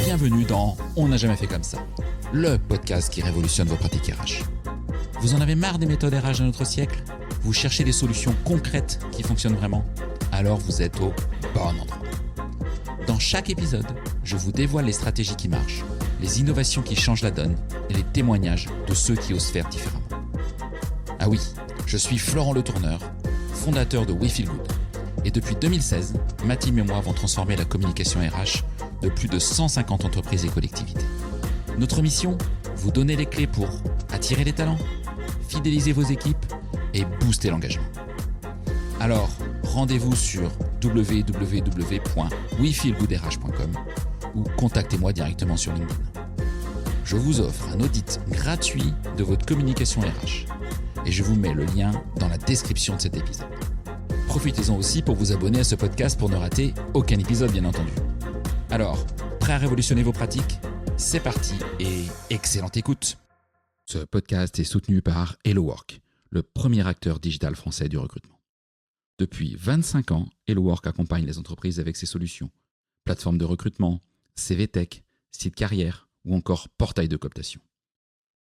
Bienvenue dans On n'a jamais fait comme ça, le podcast qui révolutionne vos pratiques RH. Vous en avez marre des méthodes RH de notre siècle? Vous cherchez des solutions concrètes qui fonctionnent vraiment? Alors vous êtes au bon endroit. Dans chaque épisode, je vous dévoile les stratégies qui marchent, les innovations qui changent la donne et les témoignages de ceux qui osent faire différemment. Ah oui, je suis Florent Le Tourneur, fondateur de We Feel Good. Et depuis 2016, ma team et moi avons transformé la communication RH de plus de 150 entreprises et collectivités. Notre mission, vous donner les clés pour attirer les talents, fidéliser vos équipes et booster l'engagement. Alors, rendez-vous sur www.wefeelgoodrh.com ou contactez-moi directement sur LinkedIn. Je vous offre un audit gratuit de votre communication RH et je vous mets le lien dans la description de cet épisode. Profitez-en aussi pour vous abonner à ce podcast pour ne rater aucun épisode, bien entendu. Alors, prêt à révolutionner vos pratiques? C'est parti et excellente écoute. Ce podcast est soutenu par HelloWork, le premier acteur digital français du recrutement. Depuis 25 ans, HelloWork accompagne les entreprises avec ses solutions. Plateforme de recrutement, CV Tech, site carrière ou encore portail de cooptation.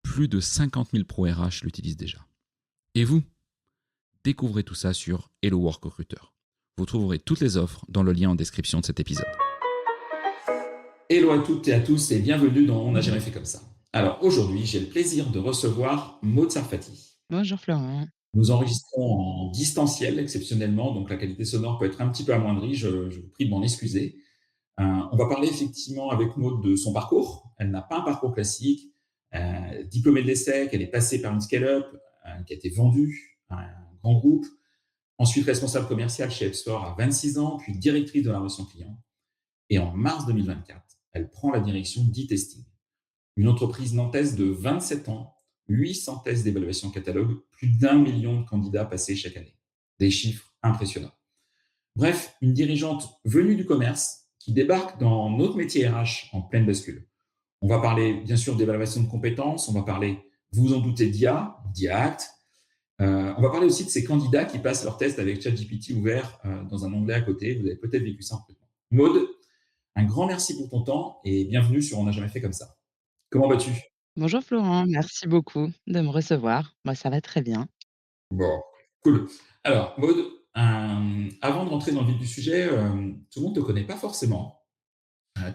Plus de 50 000 pros RH l'utilisent déjà. Et vous? Découvrez tout ça sur HelloWork Recruteur. Vous trouverez toutes les offres dans le lien en description de cet épisode. Hello à toutes et à tous et bienvenue dans On n'a jamais fait comme ça. Alors aujourd'hui, j'ai le plaisir de recevoir Maud Sarfati. Bonjour Florent. Nous enregistrons en distanciel exceptionnellement, donc la qualité sonore peut être un petit peu amoindrie, je vous prie de m'en excuser. On va parler effectivement avec Maud de son parcours. Elle n'a pas un parcours classique. Diplômée de l'ESSEC, elle est passée par une scale-up qui a été vendue à un grand groupe. Ensuite, responsable commercial chez Epsor à 26 ans, puis directrice de la relation client. Et en mars 2024, elle prend la direction d'e-testing, une entreprise nantaise de 27 ans, 800 tests d'évaluation catalogue, plus d'1 million de candidats passés chaque année. Des chiffres impressionnants. Bref, une dirigeante venue du commerce qui débarque dans notre métier RH en pleine bascule. On va parler bien sûr d'évaluation de compétences, on va parler, vous vous en doutez, d'IA, d'IACT. On va parler aussi de ces candidats qui passent leurs tests avec ChatGPT ouvert dans un onglet à côté. Vous avez peut-être vécu ça en recrutement. Maud, un grand merci pour ton temps et bienvenue sur On n'a jamais fait comme ça. Comment vas-tu? Bonjour Florent, merci beaucoup de me recevoir. Moi, ça va très bien. Bon, cool. Alors, Maud, avant de rentrer dans le vif du sujet, tout le monde ne te connaît pas forcément.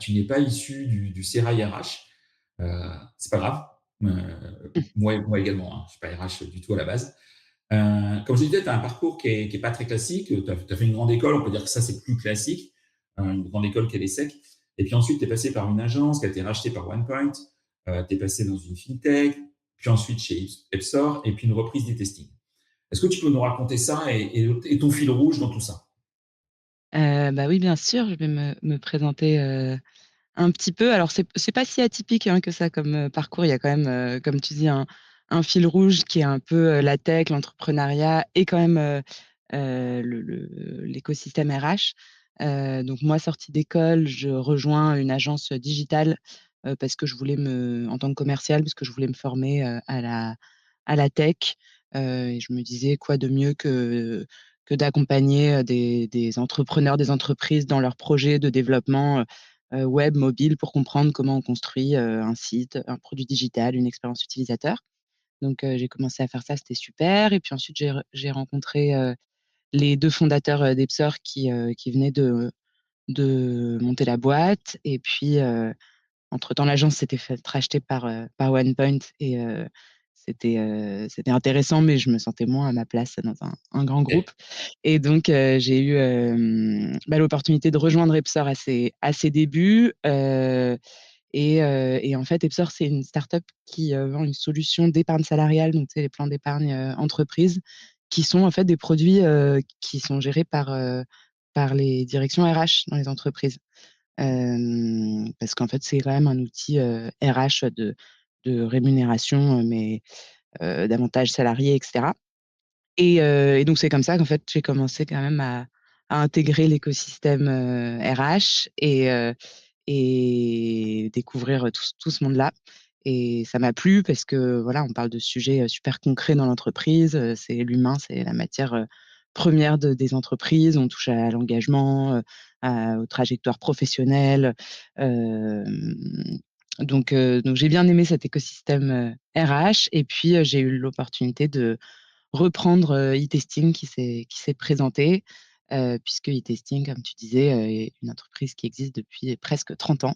Tu n'es pas issu du sérail RH. C'est pas grave. Moi également, hein, je ne suis pas RH du tout à la base. Comme je disais, tu as un parcours qui est pas très classique. Tu as fait une grande école, on peut dire que ça, c'est plus classique. Une grande école qui est l'ESSEC. Et puis ensuite, tu es passé par une agence qui a été rachetée par OnePoint. Tu es passé dans une fintech, puis ensuite chez Epsor, et puis une reprise du testing. Est-ce que tu peux nous raconter ça et ton fil rouge dans tout ça? Bah, oui, bien sûr, je vais me présenter, un petit peu. Alors c'est pas si atypique, hein, que ça comme, parcours. Il y a quand même, comme tu dis, un fil rouge qui est un peu, la tech, l'entrepreneuriat et quand même, l'écosystème RH. Donc moi, sortie d'école, je rejoins une agence, digitale, parce que je voulais en tant que commerciale, parce que je voulais me former, à la tech, et je me disais: «Quoi de mieux que d'accompagner, des entrepreneurs, des entreprises dans leurs projets de développement, web, mobile pour comprendre comment on construit, un site, un produit digital, une expérience utilisateur». Donc j'ai commencé à faire ça, c'était super et puis ensuite j'ai rencontré, les 2 fondateurs, d'Epsor qui venaient de monter la boîte et puis, entre-temps l'agence s'était faite racheter par OnePoint et c'était intéressant mais je me sentais moins à ma place dans un grand groupe Ok. et donc j'ai eu, l'opportunité de rejoindre Epsor à ses débuts, et en fait, Epsor, c'est une start-up qui, vend une solution d'épargne salariale, donc tu sais, les plans d'épargne, entreprise, qui sont en fait des produits, qui sont gérés par les directions RH dans les entreprises. Parce qu'en fait, c'est quand même un outil, RH de rémunération, mais d'avantages salariés et cetera et donc c'est comme ça qu'en fait, j'ai commencé quand même à intégrer l'écosystème, RH et découvrir, tout ce monde-là et ça m'a plu parce que voilà, on parle de sujets, super concrets dans l'entreprise, c'est l'humain, c'est la matière, premières des entreprises. On touche à l'engagement, aux trajectoires professionnelles. Donc j'ai bien aimé cet écosystème RH. Et puis j'ai eu l'opportunité de reprendre e-testing qui s'est présenté, puisque e-testing, comme tu disais, est une entreprise qui existe depuis presque 30 ans,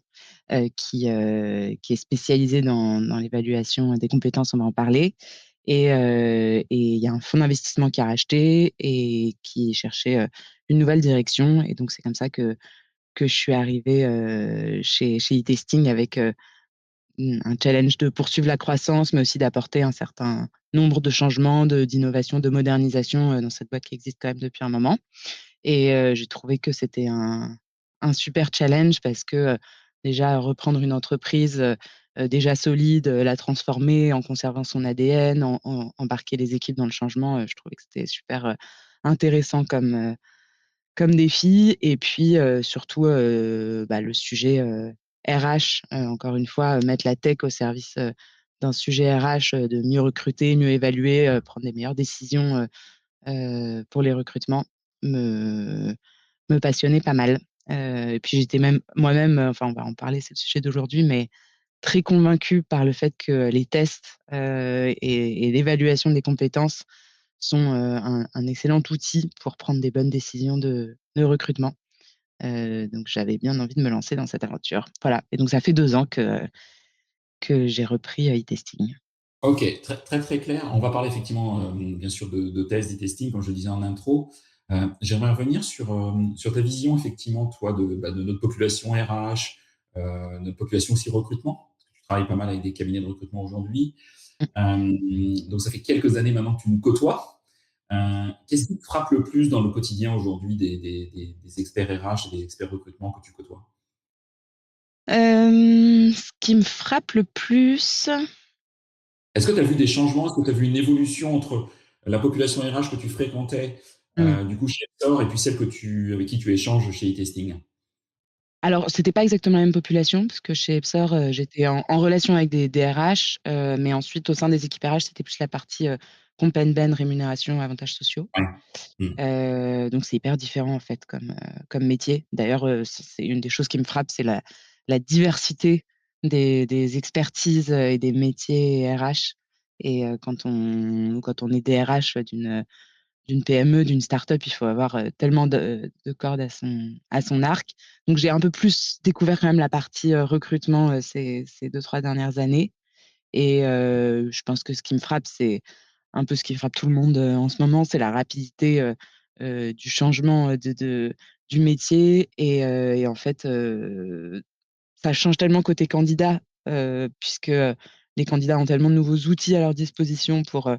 qui est spécialisée dans l'évaluation des compétences, on va en parler. Et il y a un fonds d'investissement qui a racheté et qui cherchait une nouvelle direction. Et donc c'est comme ça que je suis arrivée chez e-testing avec un challenge de poursuivre la croissance, mais aussi d'apporter un certain nombre de changements, d'innovation, de modernisation dans cette boîte qui existe quand même depuis un moment. Et j'ai trouvé que c'était un super challenge parce que déjà reprendre une entreprise déjà solide, la transformer en conservant son ADN, embarquer les équipes dans le changement, je trouvais que c'était super intéressant comme défi. Et puis surtout bah, le sujet RH, encore une fois, mettre la tech au service d'un sujet RH, de mieux recruter, mieux évaluer, prendre les meilleures décisions pour les recrutements me me passionnait pas mal. Et puis j'étais même moi-même, enfin on va en parler, c'est le sujet d'aujourd'hui, mais très convaincue par le fait que les tests et l'évaluation des compétences sont un excellent outil pour prendre des bonnes décisions de recrutement. Donc j'avais bien envie de me lancer dans cette aventure. Voilà, et donc ça fait 2 ans que j'ai repris e-testing. Ok, très, très, très clair. On va parler effectivement, bien sûr, de tests, d'e-testing, comme je le disais en intro. J'aimerais revenir sur ta vision, effectivement, toi, de notre population RH, notre population aussi recrutement. Parce que tu travailles pas mal avec des cabinets de recrutement aujourd'hui. Donc, ça fait quelques années maintenant que tu nous côtoies. Qu'est-ce qui te frappe le plus dans le quotidien aujourd'hui des experts RH et des experts recrutement que tu côtoies? Ce qui me frappe le plus. Est-ce que tu as vu des changements? Est-ce que tu as vu une évolution entre la population RH que tu fréquentais, Mmh. du coup chez Epsor et puis celle avec qui tu échanges chez eTesting? Alors, c'était pas exactement la même population, parce que chez Epsor, j'étais en relation avec des RH, mais ensuite au sein des équipes RH, c'était plus la partie, comp and ben, rémunération, avantages sociaux. Ouais. Mmh. Donc c'est hyper différent en fait comme métier. D'ailleurs, c'est une des choses qui me frappe, c'est la diversité des expertises, et des métiers RH. Et quand on est DRH d'une PME, d'une start-up, il faut avoir tellement de cordes à son arc. Donc j'ai un peu plus découvert quand même la partie recrutement ces 2-3 dernières années. Et je pense que ce qui me frappe, c'est un peu ce qui frappe tout le monde en ce moment, c'est la rapidité du changement du métier. Et en fait, ça change tellement côté candidat, puisque les candidats ont tellement de nouveaux outils à leur disposition pour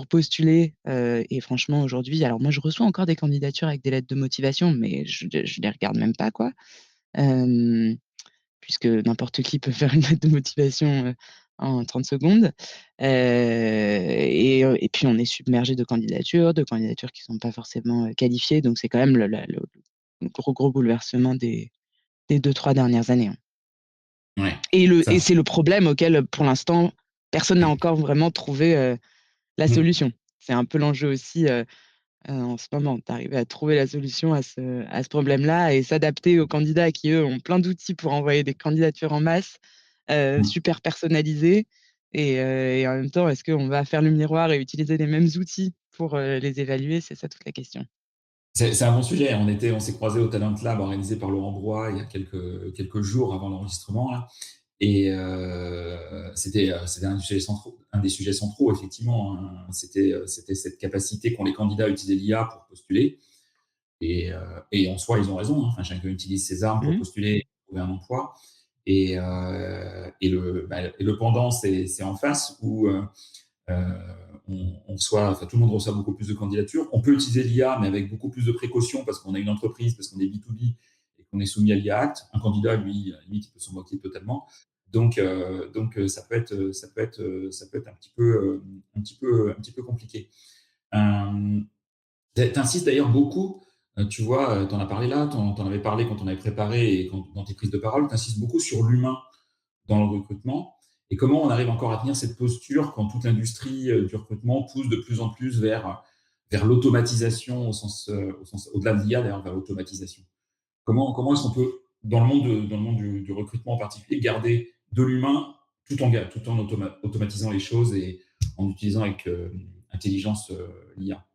postuler. Et franchement, aujourd'hui, alors moi, je reçois encore des candidatures avec des lettres de motivation, mais je les regarde même pas, quoi. Hem, Puisque n'importe qui peut faire une lettre de motivation en 30 secondes. Et puis on est submergé de candidatures qui sont pas forcément qualifiées. Donc c'est quand même le gros, gros bouleversement des 2-3 dernières années, hein. Ouais. Et Ça, c'est le problème auquel, pour l'instant, personne n'a ouais. encore vraiment trouvé la Mmh. solution. C'est un peu l'enjeu aussi en ce moment, d'arriver à trouver la solution à ce problème-là et s'adapter aux candidats qui, eux, ont plein d'outils pour envoyer des candidatures en masse, Mmh. super personnalisées. Et en même temps, est-ce qu'on va faire le miroir et utiliser les mêmes outils pour les évaluer? C'est ça toute la question. C'est un bon sujet. On s'est croisés au Talent Lab organisé par Laurent Broye il y a quelques jours avant l'enregistrement là. Et c'était un des sujets centraux, effectivement, hein. C'était cette capacité qu'ont les candidats à utiliser l'IA pour postuler. Et en soi, ils ont raison, hein. Enfin, chacun utilise ses armes pour Mmh. postuler et trouver un emploi. Et le pendant, c'est en face où enfin, tout le monde reçoit beaucoup plus de candidatures. On peut utiliser l'IA, mais avec beaucoup plus de précautions parce qu'on est une entreprise, parce qu'on est B2B et qu'on est soumis à l'IA Act. Un candidat, lui, à la limite, il peut s'en moquer totalement. Donc, ça peut être un petit peu compliqué. Euh, Tu insistes d'ailleurs beaucoup, tu vois, tu en as parlé là, tu en avais parlé quand on avait préparé et dans tes prises de parole, tu insistes beaucoup sur l'humain dans le recrutement et comment on arrive encore à tenir cette posture quand toute l'industrie du recrutement pousse de plus en plus vers vers l'automatisation au sens au-delà de l'IA, d'ailleurs, vers l'automatisation. Comment est-ce qu'on peut, dans le monde du recrutement en particulier, garder de l'humain tout en automatisant les choses et en utilisant avec intelligence l'IA?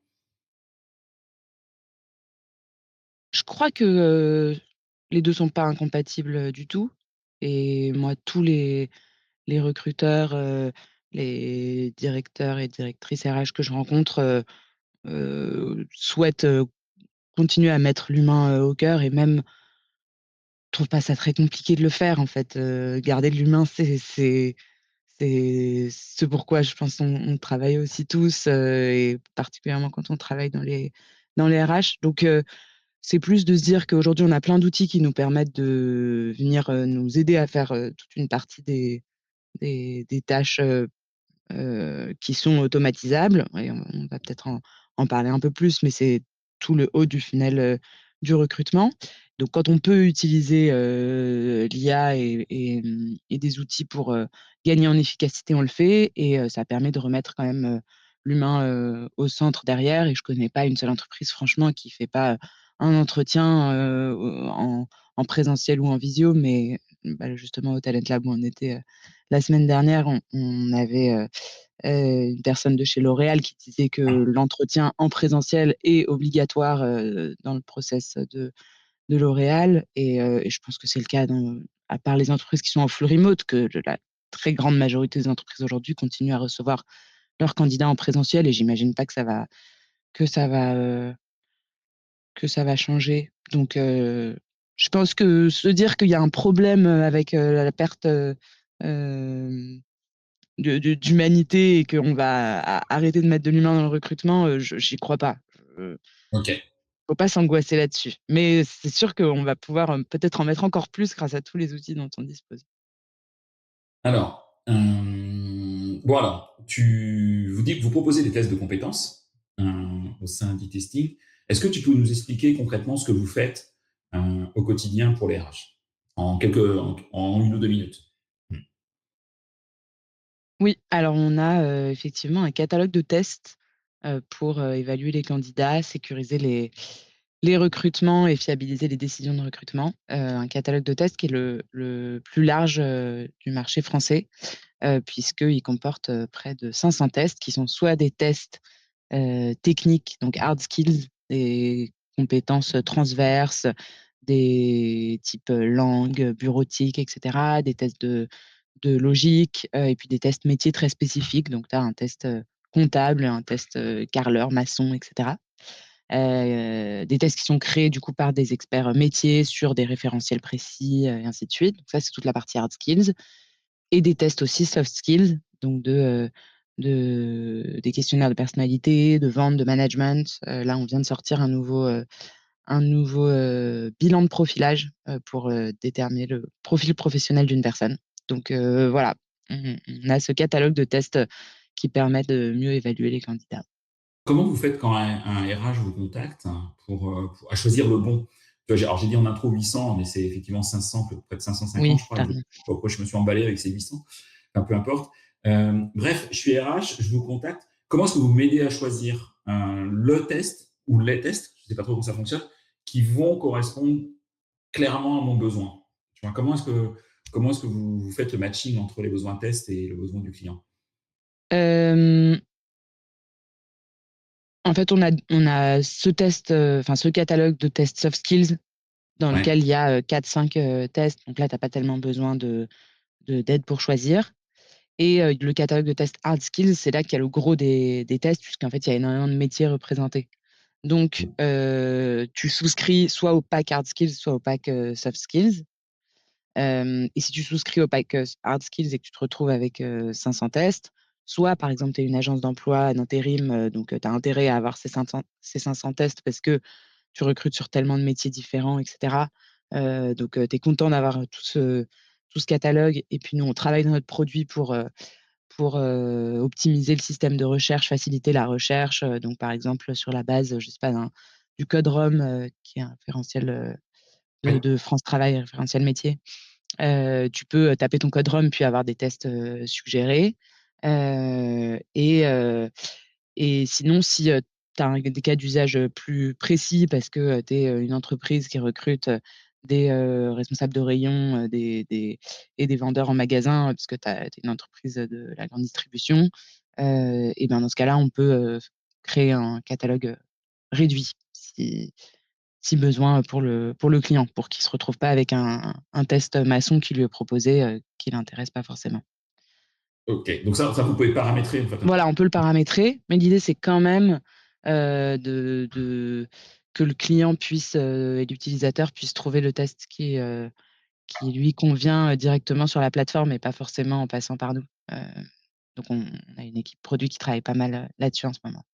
Je crois que, les 2 sont pas incompatibles, du tout et moi tous les recruteurs, les directeurs et directrices RH que je rencontre, souhaitent, continuer à mettre l'humain, au cœur et même trouvent pas ça très compliqué de le faire en fait, garder de l'humain c'est ce pourquoi je pense on travaille aussi tous, et particulièrement quand on travaille dans les RH donc c'est plus de se dire qu'aujourd'hui on a plein d'outils qui nous permettent de venir, nous aider à faire, toute une partie des tâches, qui sont automatisables et on va peut-être en parler un peu plus, mais c'est tout le haut du funnel, du recrutement. Donc quand on peut utiliser, l'IA et des outils pour, gagner en efficacité, on le fait et ça permet de remettre quand même, l'humain, au centre derrière et je connais pas une seule entreprise franchement qui fait pas, un entretien, en présentiel ou en visio, mais bah, justement au Talent Lab où on était, la semaine dernière, on avait, une personne de chez L'Oréal qui disait que l'entretien en présentiel est obligatoire, dans le process de L'Oréal et je pense que c'est le cas dans à part les entreprises qui sont en full remote, que la très grande majorité des entreprises aujourd'hui continuent à recevoir leurs candidats en présentiel et j'imagine pas que ça va, heu, que ça va changer. Donc je pense que se dire qu'il y a un problème, avec, la perte, d'humanité et qu'on va arrêter de mettre de l'humain dans le recrutement, j'y crois pas. Ok. Faut pas s'angoisser là-dessus. Mais c'est sûr qu'on va pouvoir, peut-être en mettre encore plus grâce à tous les outils dont on dispose. Alors, bon alors, vous dites que vous proposez des tests de compétences au sein d'e-testing. Est-ce que tu peux nous expliquer concrètement ce que vous faites au quotidien pour les RH en 1 ou 2 minutes? Hmm. Oui, alors on a, effectivement un catalogue de tests, pour, évaluer les candidats, sécuriser les recrutements et fiabiliser les décisions de recrutement. Un catalogue de tests qui est le plus large, du marché français. Puisqu'il comporte, près de 500 tests qui sont soit des tests, techniques, donc hard skills, des compétences, transverses, des types, langue, bureautique et cetera, des tests de logique, et puis des tests métiers très spécifiques. Donc tu as un test, comptable, un test, carreleur, maçon et cetera. Des tests qui sont créés du coup par des experts, métiers sur des référentiels précis, et ainsi de suite. Donc ça, c'est toute la partie hard skills. Et des tests aussi soft skills, donc des questionnaires de personnalité, de vente, de management. Là, on vient de sortir un nouveau, bilan de profilage, pour, déterminer le profil professionnel d'une personne. Donc voilà, on a ce catalogue de tests, qui permet de mieux évaluer les candidats. Comment vous faites quand un RH vous contacte à choisir le bon? Tu vois, alors j'ai dit en intro 800, mais c'est effectivement 500, près de 550, Oui, je crois. tu raison. Pourquoi je me suis emballé avec ces 800? Enfin, peu importe. Bref, je suis RH, je vous contacte. Comment est-ce que vous m'aidez à choisir le test ou les tests, je ne sais pas trop comment ça fonctionne, qui vont correspondre clairement à mon besoin? Tu vois, comment est-ce que vous faites le matching entre les besoins test et le besoin du client? Hem, En fait, on a ce test, enfin ce catalogue de tests soft skills dans Ouais. lequel il y a, 4-5, tests. Donc là, tu as pas tellement besoin d'aide pour choisir et le catalogue de tests hard skills, c'est là qu'il y a le gros des tests puisqu'en fait, il y a énormément de métiers représentés. Donc tu souscris soit au pack hard skills, soit au pack, soft skills. Et si tu souscris au pack, hard skills et que tu te retrouves avec, 500 tests, soit par exemple, tu es une agence d'emploi d'intérim, donc tu as intérêt à avoir ces 500 tests parce que tu recrutes sur tellement de métiers différents et cetera. Donc tu es content d'avoir tout ce catalogue et puis nous, on travaille dans notre produit pour, optimiser le système de recherche, faciliter la recherche, donc par exemple, sur la base, je sais pas, du code ROM, qui est un référentiel, Oui. de France Travail, référentiel métier. Tu peux, taper ton code ROM puis avoir des tests, suggérés, heu et heu et sinon si, tu as des cas d'usage, plus précis parce que, tu es, une entreprise qui recrute, des, responsables de rayon, des et des vendeurs en magasin, parce que tu es une entreprise, de la grande distribution, et ben, dans ce cas-là, on peut, créer un catalogue, réduit si besoin, pour le client, pour qu'il se retrouve pas avec un test maçon qui lui est proposé, qui l'intéresse pas forcément. OK, donc ça vous pouvez paramétrer, en fait, un Voilà, on peut le paramétrer, mais l'idée c'est quand même, de que le client puisse, et l'utilisateur puisse trouver le test qui lui convient, directement sur la plateforme et pas forcément en passant par nous. Heu, donc on a une équipe produit qui travaille pas mal, là-dessus en ce moment.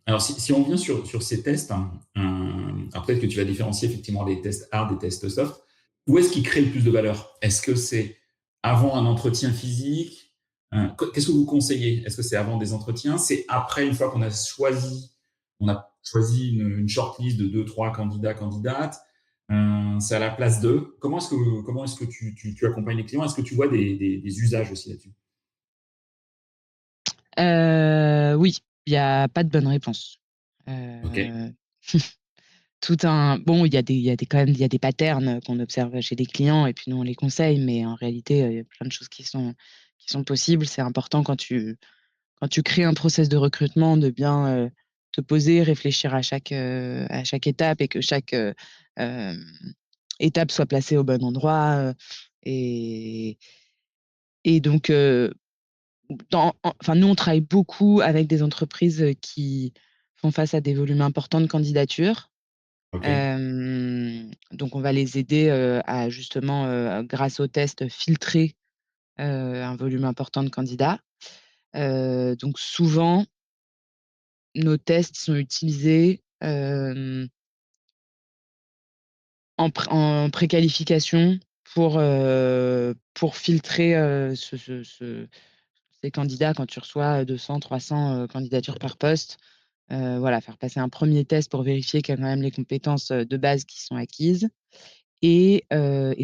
Alors si on revient sur ces tests, hein, alors peut-être que tu vas différencier effectivement les tests hard des tests soft. Où est-ce qu'ils créent le plus de valeur? Est-ce que c'est avant un entretien physique? Qu'est-ce que vous conseillez? Est-ce que c'est avant des entretiens? C'est après, une fois qu'on a choisi une shortlist de 2, 3 candidats, candidates? C'est à la place d'eux? Comment est-ce que tu accompagnes les clients? Est-ce que tu vois des usages aussi là-dessus? Oui, il y a pas de bonne réponse. OK. Heu, tout un bon, il y a des quand même il y a des patterns, qu'on observe chez les clients et puis nous on les conseille, mais en réalité, il y a plein de choses qui sont possibles. C'est important quand tu crées un process de recrutement de bien, te poser, réfléchir à chaque étape et que chaque, hem, étape soit placée au bon endroit, et donc enfin, nous, on travaille beaucoup avec des entreprises, qui font face à des volumes importants de candidatures. OK. Donc on va les aider, à justement, grâce aux tests, filtrer, un volume important de candidats. Donc souvent, nos tests sont utilisés, en préqualification pour filtrer, ces candidats quand tu reçois, 200-300, candidatures par poste. Voilà, faire passer un premier test pour vérifier qu'il y a quand même les compétences, de base qui sont acquises et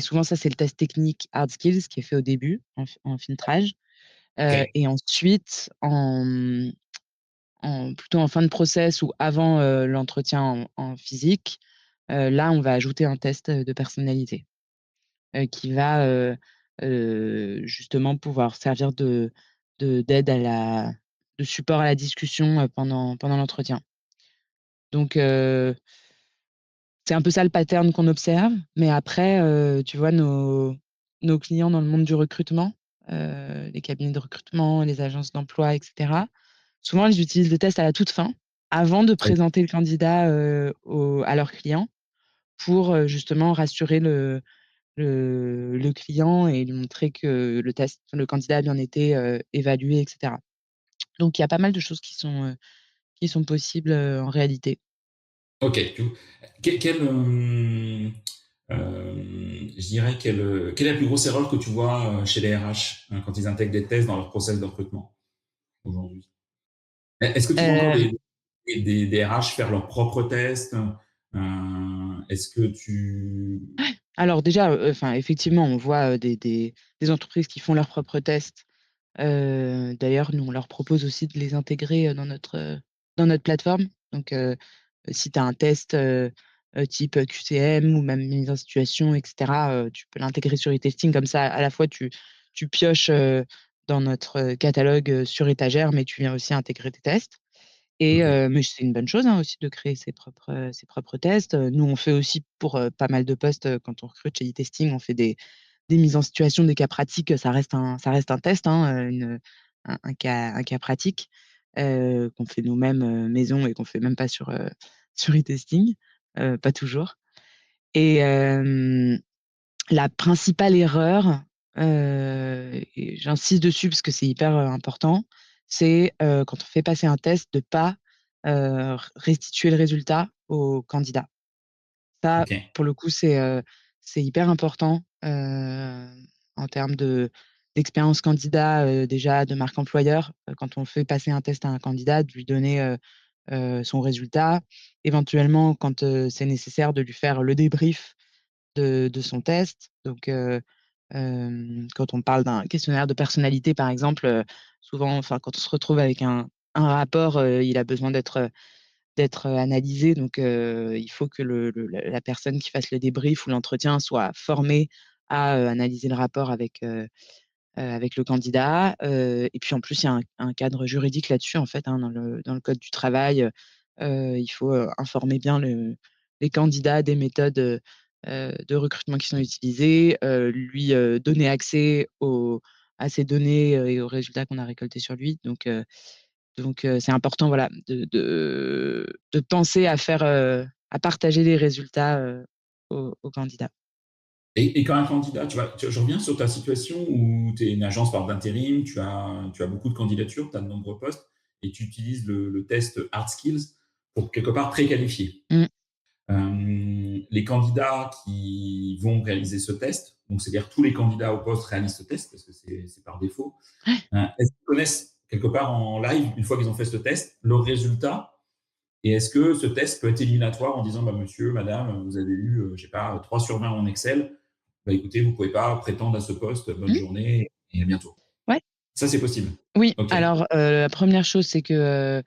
souvent ça, c'est le test technique hard skills qui est fait au début en filtrage, OK. et ensuite plutôt en fin de process ou avant, l'entretien en physique, là, on va ajouter un test, de personnalité, qui va, justement pouvoir servir d'aide à la de support à la discussion, pendant l'entretien. Donc c'est un peu ça le pattern qu'on observe, mais après, tu vois nos clients dans le monde du recrutement, les cabinets de recrutement, les agences d'emploi et cetera, souvent ils utilisent le test à la toute fin, avant de Oui. présenter le candidat, au à leurs clients pour, justement rassurer le client et lui montrer que le candidat a bien été, évalué et cetera. Donc il y a pas mal de choses qui sont possibles, en réalité. OK. Je dirais, quelle est la plus grosse erreur que tu vois chez les RH quand ils intègrent des tests dans leur process de recrutement aujourd'hui? Est-ce que tu vois encore Heu des RH faire leurs propres tests? Est-ce que tu... Alors déjà, enfin effectivement, on voit, des entreprises qui font leurs propres tests. D'ailleurs, nous, on leur propose aussi de les intégrer, dans notre plateforme. Donc, si tu as un test, type, QCM ou même mise en situation et cetera, tu peux l'intégrer sur eTesting comme ça, à la fois tu pioches, dans notre, catalogue, sur étagère, mais tu viens aussi intégrer tes tests. Et OK. mais c'est une bonne chose, hein, aussi de créer ses propres tests. Nous, on fait aussi pour, pas mal de postes, quand on recrute chez eTesting, on fait des mises en situation, des cas pratiques, ça reste un test, hein, un cas pratique, qu'on fait nous-mêmes, maison et qu'on fait même pas sur eTesting, pas toujours. Et la principale erreur, et j'insiste dessus parce que c'est hyper, important, c'est, quand on fait passer un test de pas, restituer le résultat au candidat. Ça, OK. pour le coup, c'est hyper important, en termes d'expérience candidat, déjà de marque employeur, quand on fait passer un test à un candidat, de lui donner, son résultat. Éventuellement, quand, c'est nécessaire, de lui faire le débrief de son test. Donc quand on parle d'un questionnaire de personnalité, par exemple, souvent, enfin, quand on se retrouve avec un rapport, il a besoin d'être analysé, donc il faut que le la personne qui fasse le débrief ou l'entretien soit formée à, analyser le rapport avec le candidat, et puis en plus, il y a un cadre juridique là-dessus, en fait, hein, dans le code du travail, il faut, informer bien les candidats des méthodes, de recrutement qui sont utilisées, lui, donner accès à ces données, et aux résultats qu'on a récoltés sur lui, donc c'est important, voilà, de penser à faire, à partager les résultats, aux candidats. Et quand un candidat, je reviens sur ta situation où tu es une agence par d'intérim, tu as beaucoup de candidatures, tu as de nombreux postes et tu utilises le test Hard Skills pour quelque part préqualifier. Mmh. Les candidats qui vont réaliser ce test, donc c'est-à-dire tous les candidats au poste réalisent ce test parce que c'est par défaut. Est-ce qu'ils connaissent quelque part en live, une fois qu'ils ont fait ce test, leurs résultats? Et est-ce que ce test peut être éliminatoire en disant, bah, monsieur, madame, vous avez eu, je sais pas, 3 sur 20 en Excel, bah, écoutez, vous pouvez pas prétendre à ce poste, bonne Mmh. journée et à bientôt. Ouais. Ça, c'est possible. Oui, OK. alors, la première chose, c'est que,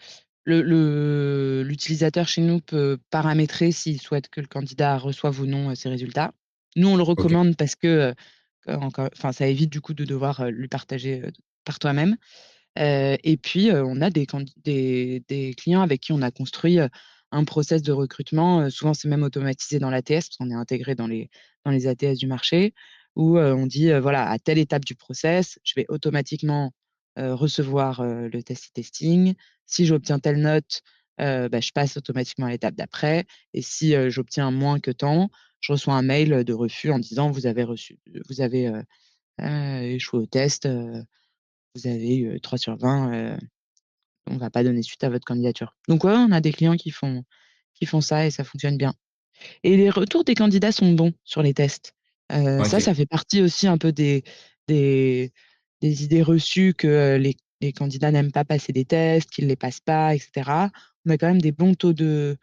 l'utilisateur chez nous peut paramétrer s'il souhaite que le candidat reçoive ou non, ses résultats. Nous, on le OK. recommande parce que, encore enfin, ça évite du coup de devoir, lui partager, par toi-même. Et puis, on a des clients avec qui on a construit, un process de recrutement, souvent c'est même automatisé dans l'ATS, parce qu'on est intégré dans les ATS du marché, où, on dit, voilà: «À telle étape du process, je vais automatiquement, recevoir, le test e-testing. Si j'obtiens telle note, bah, je passe automatiquement à l'étape d'après et si, j'obtiens moins que tant, je reçois un mail, de refus en disant: vous avez, échoué au test, vous avez eu, 3 sur 20, on va pas donner suite à votre candidature». Donc ouais, on a des clients qui font ça et ça fonctionne bien. Et les retours des candidats sont bons sur les tests. Ça, OK. ça fait partie aussi un peu des des idées reçues que, les candidats n'aiment pas passer des tests, qu'ils les passent pas et cetera. On a quand même des bons taux de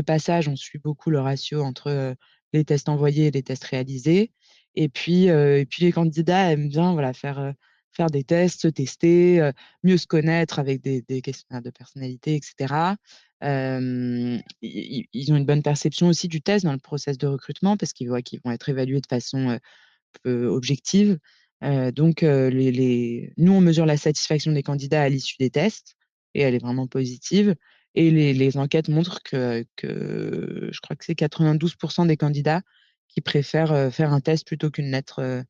passage. On suit beaucoup le ratio entre, les tests envoyés et les tests réalisés et puis les candidats aiment bien, voilà, faire des tests, se tester, mieux se connaître avec des questionnaires de personnalité et cetera. Ils ont une bonne perception aussi du test dans le process de recrutement parce qu'ils voient qu'ils vont être évalués de façon, objective. Donc les nous, on mesure la satisfaction des candidats à l'issue des tests et elle est vraiment positive et les enquêtes montrent que je crois que c'est 92 des candidats qui préfèrent, faire un test plutôt qu'une lettre,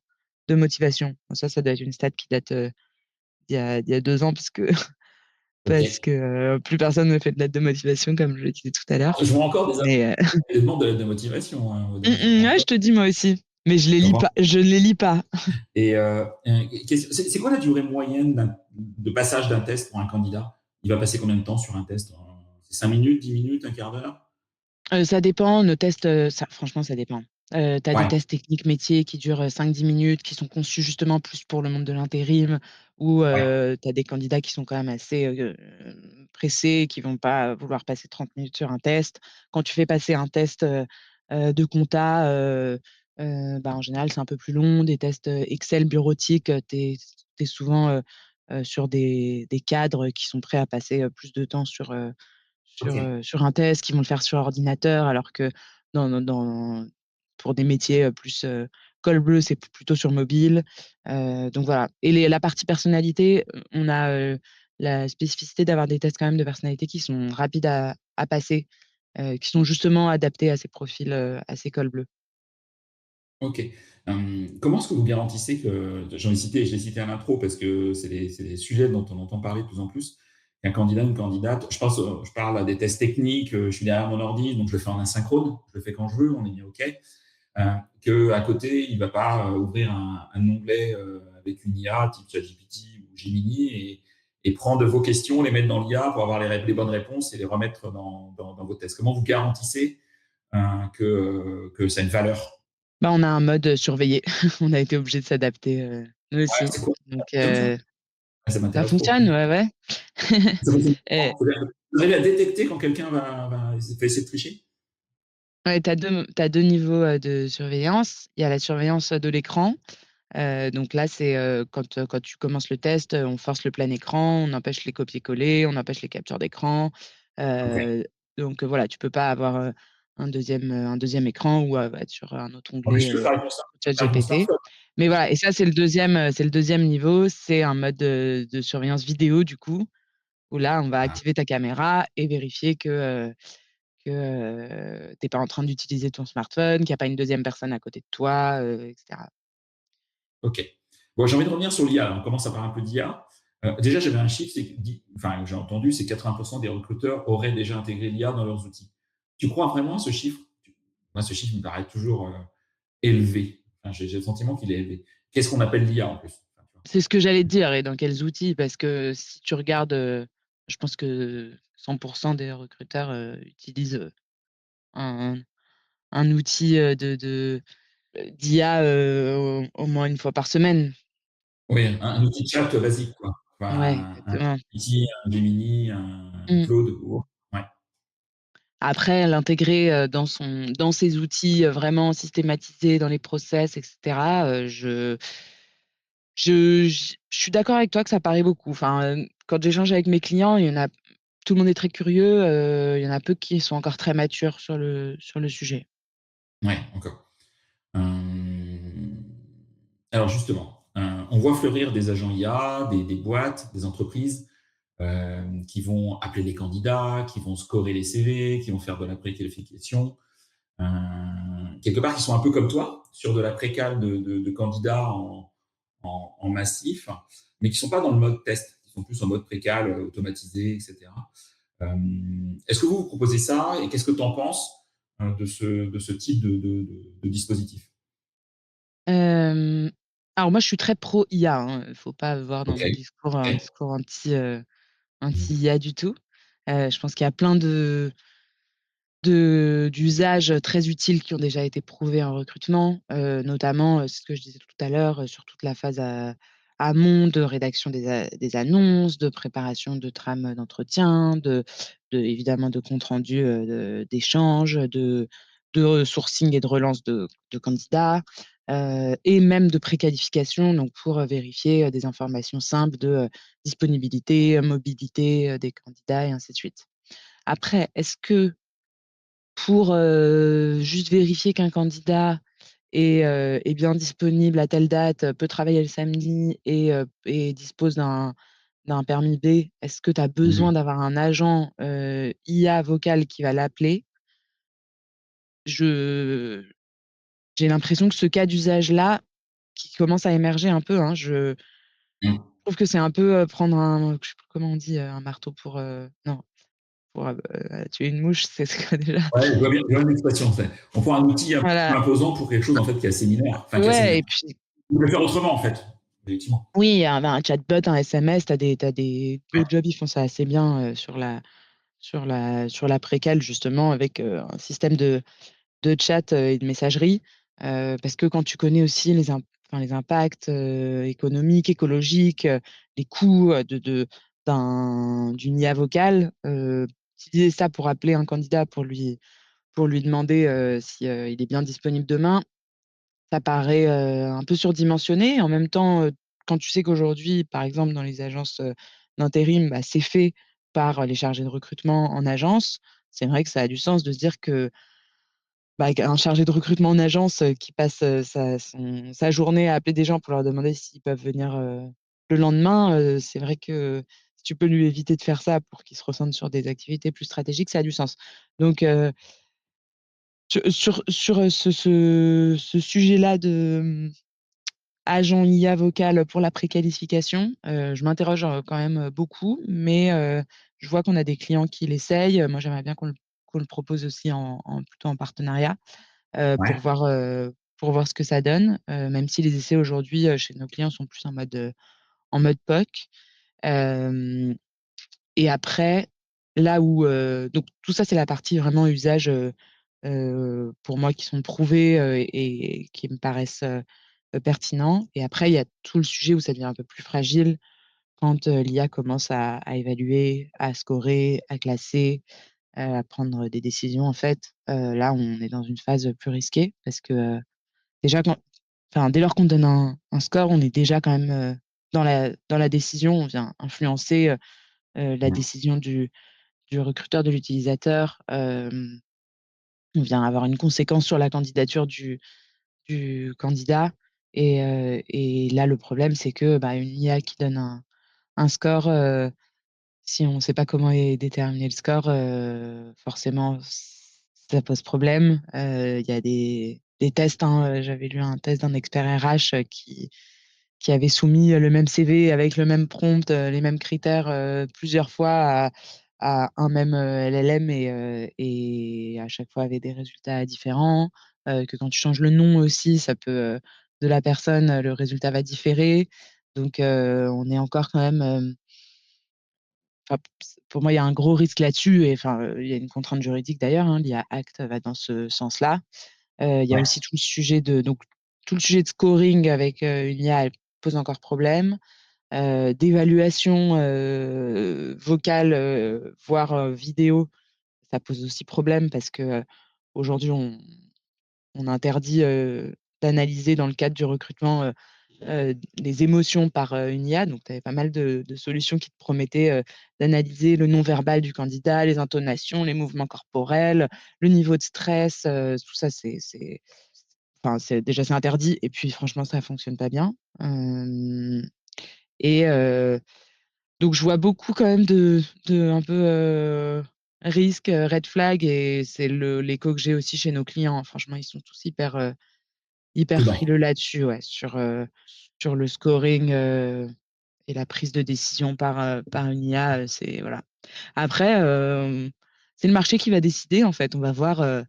de motivation. Bon ça doit être une stat qui date, d'il y a 2 ans parce que parce OK. que, plus personne ne fait de lettre de motivation comme je le disais tout à l'heure. Je vois encore des appels Mais, qui demandent de l'aide de motivation, hein, aux dernières. ouais, je te dis moi aussi, mais J'en vois. je les lis pas. Et c'est quoi la durée moyenne de passage d'un test pour un candidat? Il va passer combien de temps sur un test? C'est 5 minutes, 10 minutes, un quart d'heure? Ça dépend, nos tests, ça franchement ça dépend. Tu as des Ouais, tests techniques métiers qui durent, 5-10 minutes, qui sont conçus justement plus pour le monde de l'intérim où, ouais, tu as des candidats qui sont quand même assez, pressés, qui vont pas vouloir passer 30 minutes sur un test. Quand tu fais passer un test, de compta, bah, en général, c'est un peu plus long. Des tests, Excel bureautiques, tu es souvent, sur des cadres qui sont prêts à passer, plus de temps OK, sur un test, qui vont le faire sur ordinateur, alors que pour des métiers, plus, col bleu, c'est plutôt sur mobile. Donc voilà et la partie personnalité, on a, la spécificité d'avoir des tests quand même de personnalité qui sont rapides à passer, qui sont justement adaptés à ces profils, à ces cols bleus. OK. Comment est-ce que vous garantissez que je l'ai cité à l'intro parce que c'est des sujets dont on entend parler de plus en plus, qu'un candidat, une candidate je parle à des tests techniques, je suis derrière mon ordi, donc je le fais en asynchrone, je le fais quand je veux, on est bien OK. Qu'à côté, il ne va pas ouvrir un onglet avec une IA type ChatGPT ou Gemini et prendre vos questions, les mettre dans l'IA pour avoir les bonnes réponses et les remettre dans vos tests. Comment vous garantissez que ça a une valeur? Bah, on a un mode, surveillé. On a été obligé de s'adapter, nous Ouais, aussi. c'est quoi? Donc Ça fonctionne ça? Ah, ça ça m'intéresse trop. fonctionne, ouais, ouais. Ça fonctionne Et comment? Vous arrivez à détecter quand quelqu'un va essayer de tricher? ouais, tu as 2 niveaux, de surveillance. Il y a la surveillance, de l'écran. Donc là, c'est, quand tu commences le test, on force le plein écran, on empêche les copier-coller, on empêche les captures d'écran. OK. Heu, donc voilà, tu peux pas avoir, un 2e écran ou, être sur un autre Non, mais onglet, je peux faire avec mon ChatGPT. smartphone. Mais voilà et ça, c'est le 2e niveau, c'est un mode, de surveillance vidéo du coup, où là, on va Ah, activer ta caméra et vérifier tu es pas en train d'utiliser ton smartphone, qu'il y a pas une 2e personne à côté de toi, et cetera. OK. Bon, j'ai envie de revenir sur l'IA. On commence à parler un peu d'IA. Déjà, j'avais un chiffre, c'est que enfin, j'ai entendu, c'est 80% des recruteurs auraient déjà intégré l'IA dans leurs outils. Tu crois vraiment à ce chiffre? Moi, ce chiffre me paraît toujours élevé. Enfin, j'ai le sentiment qu'il est élevé. Qu'est-ce qu'on appelle l'IA en plus? Enfin, tu vois. C'est ce que j'allais te dire et dans quels outils, parce que si tu regardes, je pense que 100 des recruteurs, utilisent, un un outil, d'IA, au moins une fois par semaine. Oui, un outil de chat basique, quoi. Ouais, Enfin, un exactement. ChatGPT, un Gemini, un Mmh. Claude ou autre. Ouais, Après l'intégrer, dans ses outils, vraiment systématisés dans les process et cetera, je suis d'accord avec toi que ça paraît beaucoup. Enfin, quand j'échange avec mes clients, il y en a tout le monde est très curieux, il y en a peu qui sont encore très matures sur le sujet. ouais, encore. Hem, alors justement, on voit fleurir des agents IA, des boîtes, des entreprises, qui vont appeler les candidats, qui vont scorer les CV, qui vont faire de la préqualification. Quelque part, qui sont un peu comme toi, sur de la précale de candidats en massif, mais qui sont pas dans le mode test, qui sont plus en mode précal, automatisé, et cetera. Est-ce que vous proposez ça et qu'est-ce que tu en penses, de ce type de dispositif? Hem, alors moi je suis très pro IA, hein, faut pas voir dans OK, mon discours un OK. discours Mmh. anti-IA du tout. Je pense qu'il y a plein d'usages très utiles qui ont déjà été prouvés en recrutement, notamment, c'est ce que je disais tout à l'heure, sur toute la phase amont de rédaction des annonces, de préparation de trames d'entretien, évidemment de compte rendu, d'échanges, de sourcing et de relance de candidats, et même de préqualification, donc pour, vérifier, des informations simples de, disponibilité, mobilité, des candidats et ainsi de suite. Après, est-ce que pour, juste vérifier qu'un candidat est bien disponible à telle date, peut travailler le samedi et dispose d'un permis B. Est-ce que tu as Mmh. besoin d'avoir un agent, IA vocal qui va l'appeler? Je j'ai l'impression que ce cas d'usage-là, qui commence à émerger un peu, hein, je Mmh. trouve que c'est un peu, prendre un je sais plus comment on dit, un marteau pour, non, pour, tuer une mouche, c'est quoi déjà? Ouais, je vois bien l'expression, c'est on prend un outil un peu Voilà. imposant pour quelque chose, en fait, qui est assez mineur, enfin, qui est assez Ouais mineur. et puis On peut le faire autrement, en fait, effectivement. oui, un chatbot, un SMS, tu as des Ouais, GoJobs, ils font ça assez bien, sur la précale justement avec, un système de chat, et de messagerie. Parce que quand tu connais aussi les impacts, économiques, écologiques, les coûts, d'une IA vocale, utiliser ça pour appeler un candidat pour lui demander, si, il est bien disponible demain, ça paraît, un peu surdimensionné. En même temps, quand tu sais qu'aujourd'hui, par exemple, dans les agences, d'intérim, bah, c'est fait par les chargés de recrutement en agence, c'est vrai que ça a du sens de se dire que, bah, qu'un chargé de recrutement en agence, qui passe, sa journée à appeler des gens pour leur demander s'ils peuvent venir, le lendemain, c'est vrai que si tu peux lui éviter de faire ça pour qu'il se recentre sur des activités plus stratégiques, ça a du sens. Donc, sur ce sujet-là de, agent IA vocal pour la préqualification, je m'interroge, quand même, beaucoup, mais je vois qu'on a des clients qui l'essayent. Moi, j'aimerais bien qu'on le propose aussi plutôt en partenariat, ouais. pour voir ce que ça donne, même si les essais aujourd'hui, chez nos clients sont plus en mode POC. Hem et après, là où, donc tout ça, c'est la partie vraiment usage, pour moi qui sont prouvés, et qui me paraissent, pertinents et après il y a tout le sujet où ça devient un peu plus fragile quand, l'IA commence à évaluer, à scorer, à classer, à prendre des décisions en fait. Là, on est dans une phase, plus risquée parce que, déjà enfin, dès lors qu'on donne un score, on est déjà quand même, dans la décision. On vient influencer, la Ouais, décision du recruteur, de l'utilisateur. On vient avoir une conséquence sur la candidature du candidat et là, le problème, c'est que, bah, une IA qui donne un score, si on ne sait pas comment est déterminé le score, forcément ça pose problème. Il y a des tests, hein, j'avais lu un test d'un expert RH, qui avait soumis, le même CV avec le même prompt, les mêmes critères, plusieurs fois à un même, LLM et à chaque fois avait des résultats différents, que quand tu changes le nom aussi, ça peut, de la personne, le résultat va différer. Donc on est encore quand même, enfin, pour moi, il y a un gros risque là-dessus et enfin, il y a une contrainte juridique d'ailleurs, hein, l'IA Act va dans ce sens-là. Il y a ouais, aussi tout le sujet de scoring avec, une IA, elle pose encore problème. D'évaluation, vocale, voire, vidéo, ça pose aussi problème parce que, aujourd'hui on interdit, d'analyser dans le cadre du recrutement, les émotions par, une IA. Donc tu avais pas mal de solutions qui te promettaient, d'analyser le non-verbal du candidat, les intonations, les mouvements corporels, le niveau de stress, tout ça c'est enfin c'est interdit et puis franchement ça fonctionne pas bien. Et donc je vois beaucoup quand même de un peu, risques, red flag et c'est l'écho que j'ai aussi chez nos clients. Franchement, ils sont tous hyper prudent. frileux là-dessus, ouais, sur le scoring, et la prise de décision par une IA, c'est voilà. Après, c'est le marché qui va décider en fait. On va voir,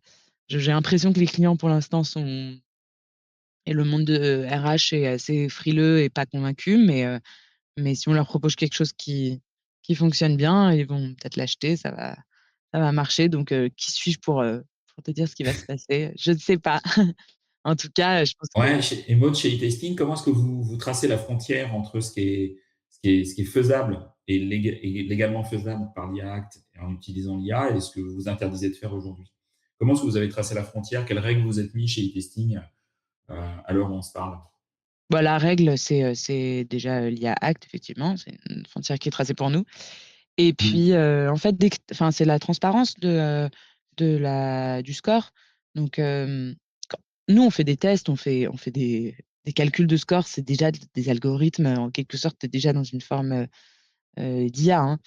j'ai l'impression que les clients pour l'instant sont et le monde de RH est assez frileux et pas convaincu, mais si on leur propose quelque chose qui fonctionne bien, ils vont peut-être l'acheter, ça va marcher donc qui suis-je pour te dire ce qui va se passer? Je ne sais pas. En tout cas, je pense que Ouais, et Maud, chez e-testing, comment est-ce que vous tracez la frontière entre ce qui est faisable et légalement faisable par l'IA Act et en utilisant l'IA et ce que vous interdisez de faire aujourd'hui? Comment est-ce que vous avez tracé la frontière? Quelles règles vous êtes mis chez e-testing à l'heure où on se parle? bah, la règle, c'est déjà, l'IA Act effectivement, c'est une frontière qui est tracée pour nous et Mmh. puis, en fait, dès que enfin, c'est la transparence du score donc quand nous, on fait des tests, on fait des calculs de score, c'est déjà des algorithmes, en quelque sorte, tu es déjà dans une forme, d'IA, hein.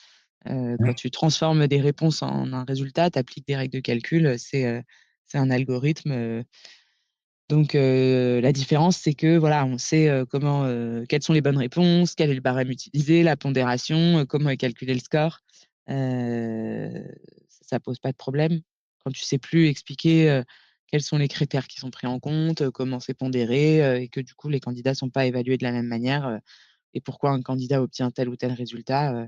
Quand Ouais. tu transformes des réponses en un résultat, tu appliques des règles de calcul, c'est un algorithme, donc la différence, c'est que, voilà, on sait, comment, quelles sont les bonnes réponses, quel est le barème utilisé, la pondération, comment est calculé le score. Ça pose pas de problème. Quand tu sais plus expliquer, quels sont les critères qui sont pris en compte, comment c'est pondéré, et que du coup les candidats sont pas évalués de la même manière, et pourquoi un candidat obtient tel ou tel résultat,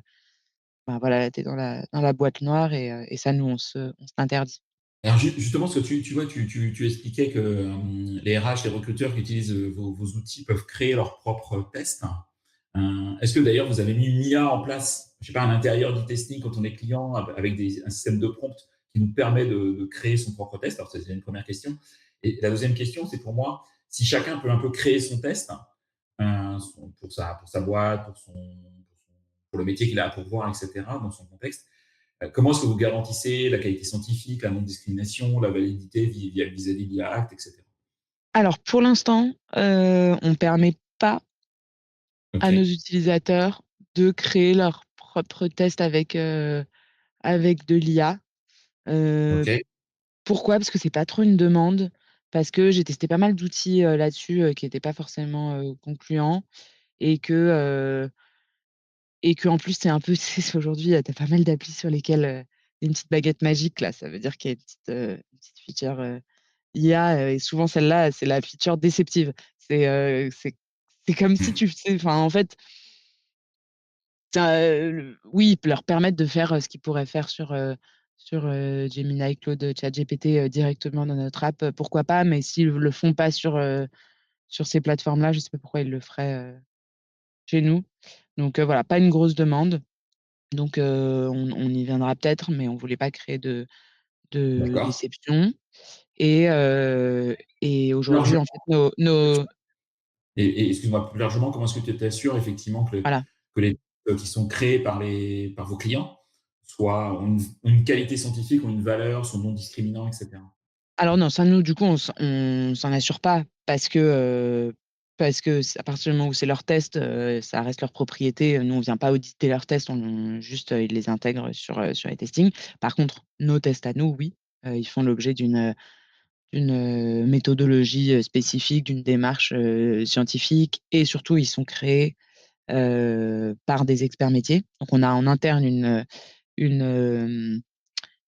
bah, voilà, tu es dans la boîte noire et ça nous on se l'interdit. Alors justement, ce que tu vois, tu expliquais que les RH, les recruteurs qui utilisent vos outils peuvent créer leurs propres tests. Est-ce que d'ailleurs vous avez mis une IA en place, je sais pas, à l'intérieur du testing quand on est client avec un système de prompt qui nous permet de créer son propre test? Alors, c'est une première question. Et la deuxième question, c'est pour moi, si chacun peut un peu créer son test pour sa boîte, pour le métier qu'il a à pourvoir, etc., dans son contexte, comment est-ce que vous garantissez la qualité scientifique, la non-discrimination, la validité vis-à-vis de l'IA Act, etc. Alors pour l'instant, on permet pas Ok, à nos utilisateurs de créer leurs propres tests avec de l'IA. Heu, ok, Pourquoi? Parce que c'est pas trop une demande, parce que j'ai testé pas mal d'outils, là-dessus, qui étaient pas forcément, concluants et qu'en plus c'est un peu tu sais, aujourd'hui, tu as pas mal d'applis sur lesquelles, il y a une petite baguette magique là, ça veut dire qu'il y a une petite feature, IA, et souvent celle-là, c'est la feature déceptive. C'est comme si tu faisais enfin, en fait, ça, oui, leur permettre de faire, ce qu'ils pourraient faire sur Gemini, Claude, ChatGPT, directement dans notre app, pourquoi pas? Mais s'ils le font pas sur ces plateformes-là, je sais pas pourquoi ils le feraient, chez nous. Donc voilà, pas une grosse demande. Donc on y viendra peut-être, mais on voulait pas créer de d'accord. déception et Alors, aujourd'hui, en fait, nos Et excuse-moi, plus largement, comment est-ce que tu t'assures effectivement Voilà. que les qui sont créés par vos clients ont une qualité scientifique, ont une valeur, sont non discriminants, et cetera? Alors non, ça nous du coup on s'en assure pas parce que à partir du moment où c'est leur test, ça reste leur propriété. Nous on vient pas auditer leurs tests, on juste, ils les intègrent sur les testings. Par contre, nos tests à nous, oui, ils font l'objet d'une méthodologie, spécifique, d'une démarche, scientifique et surtout ils sont créés, par des experts métiers. Donc on a en interne une,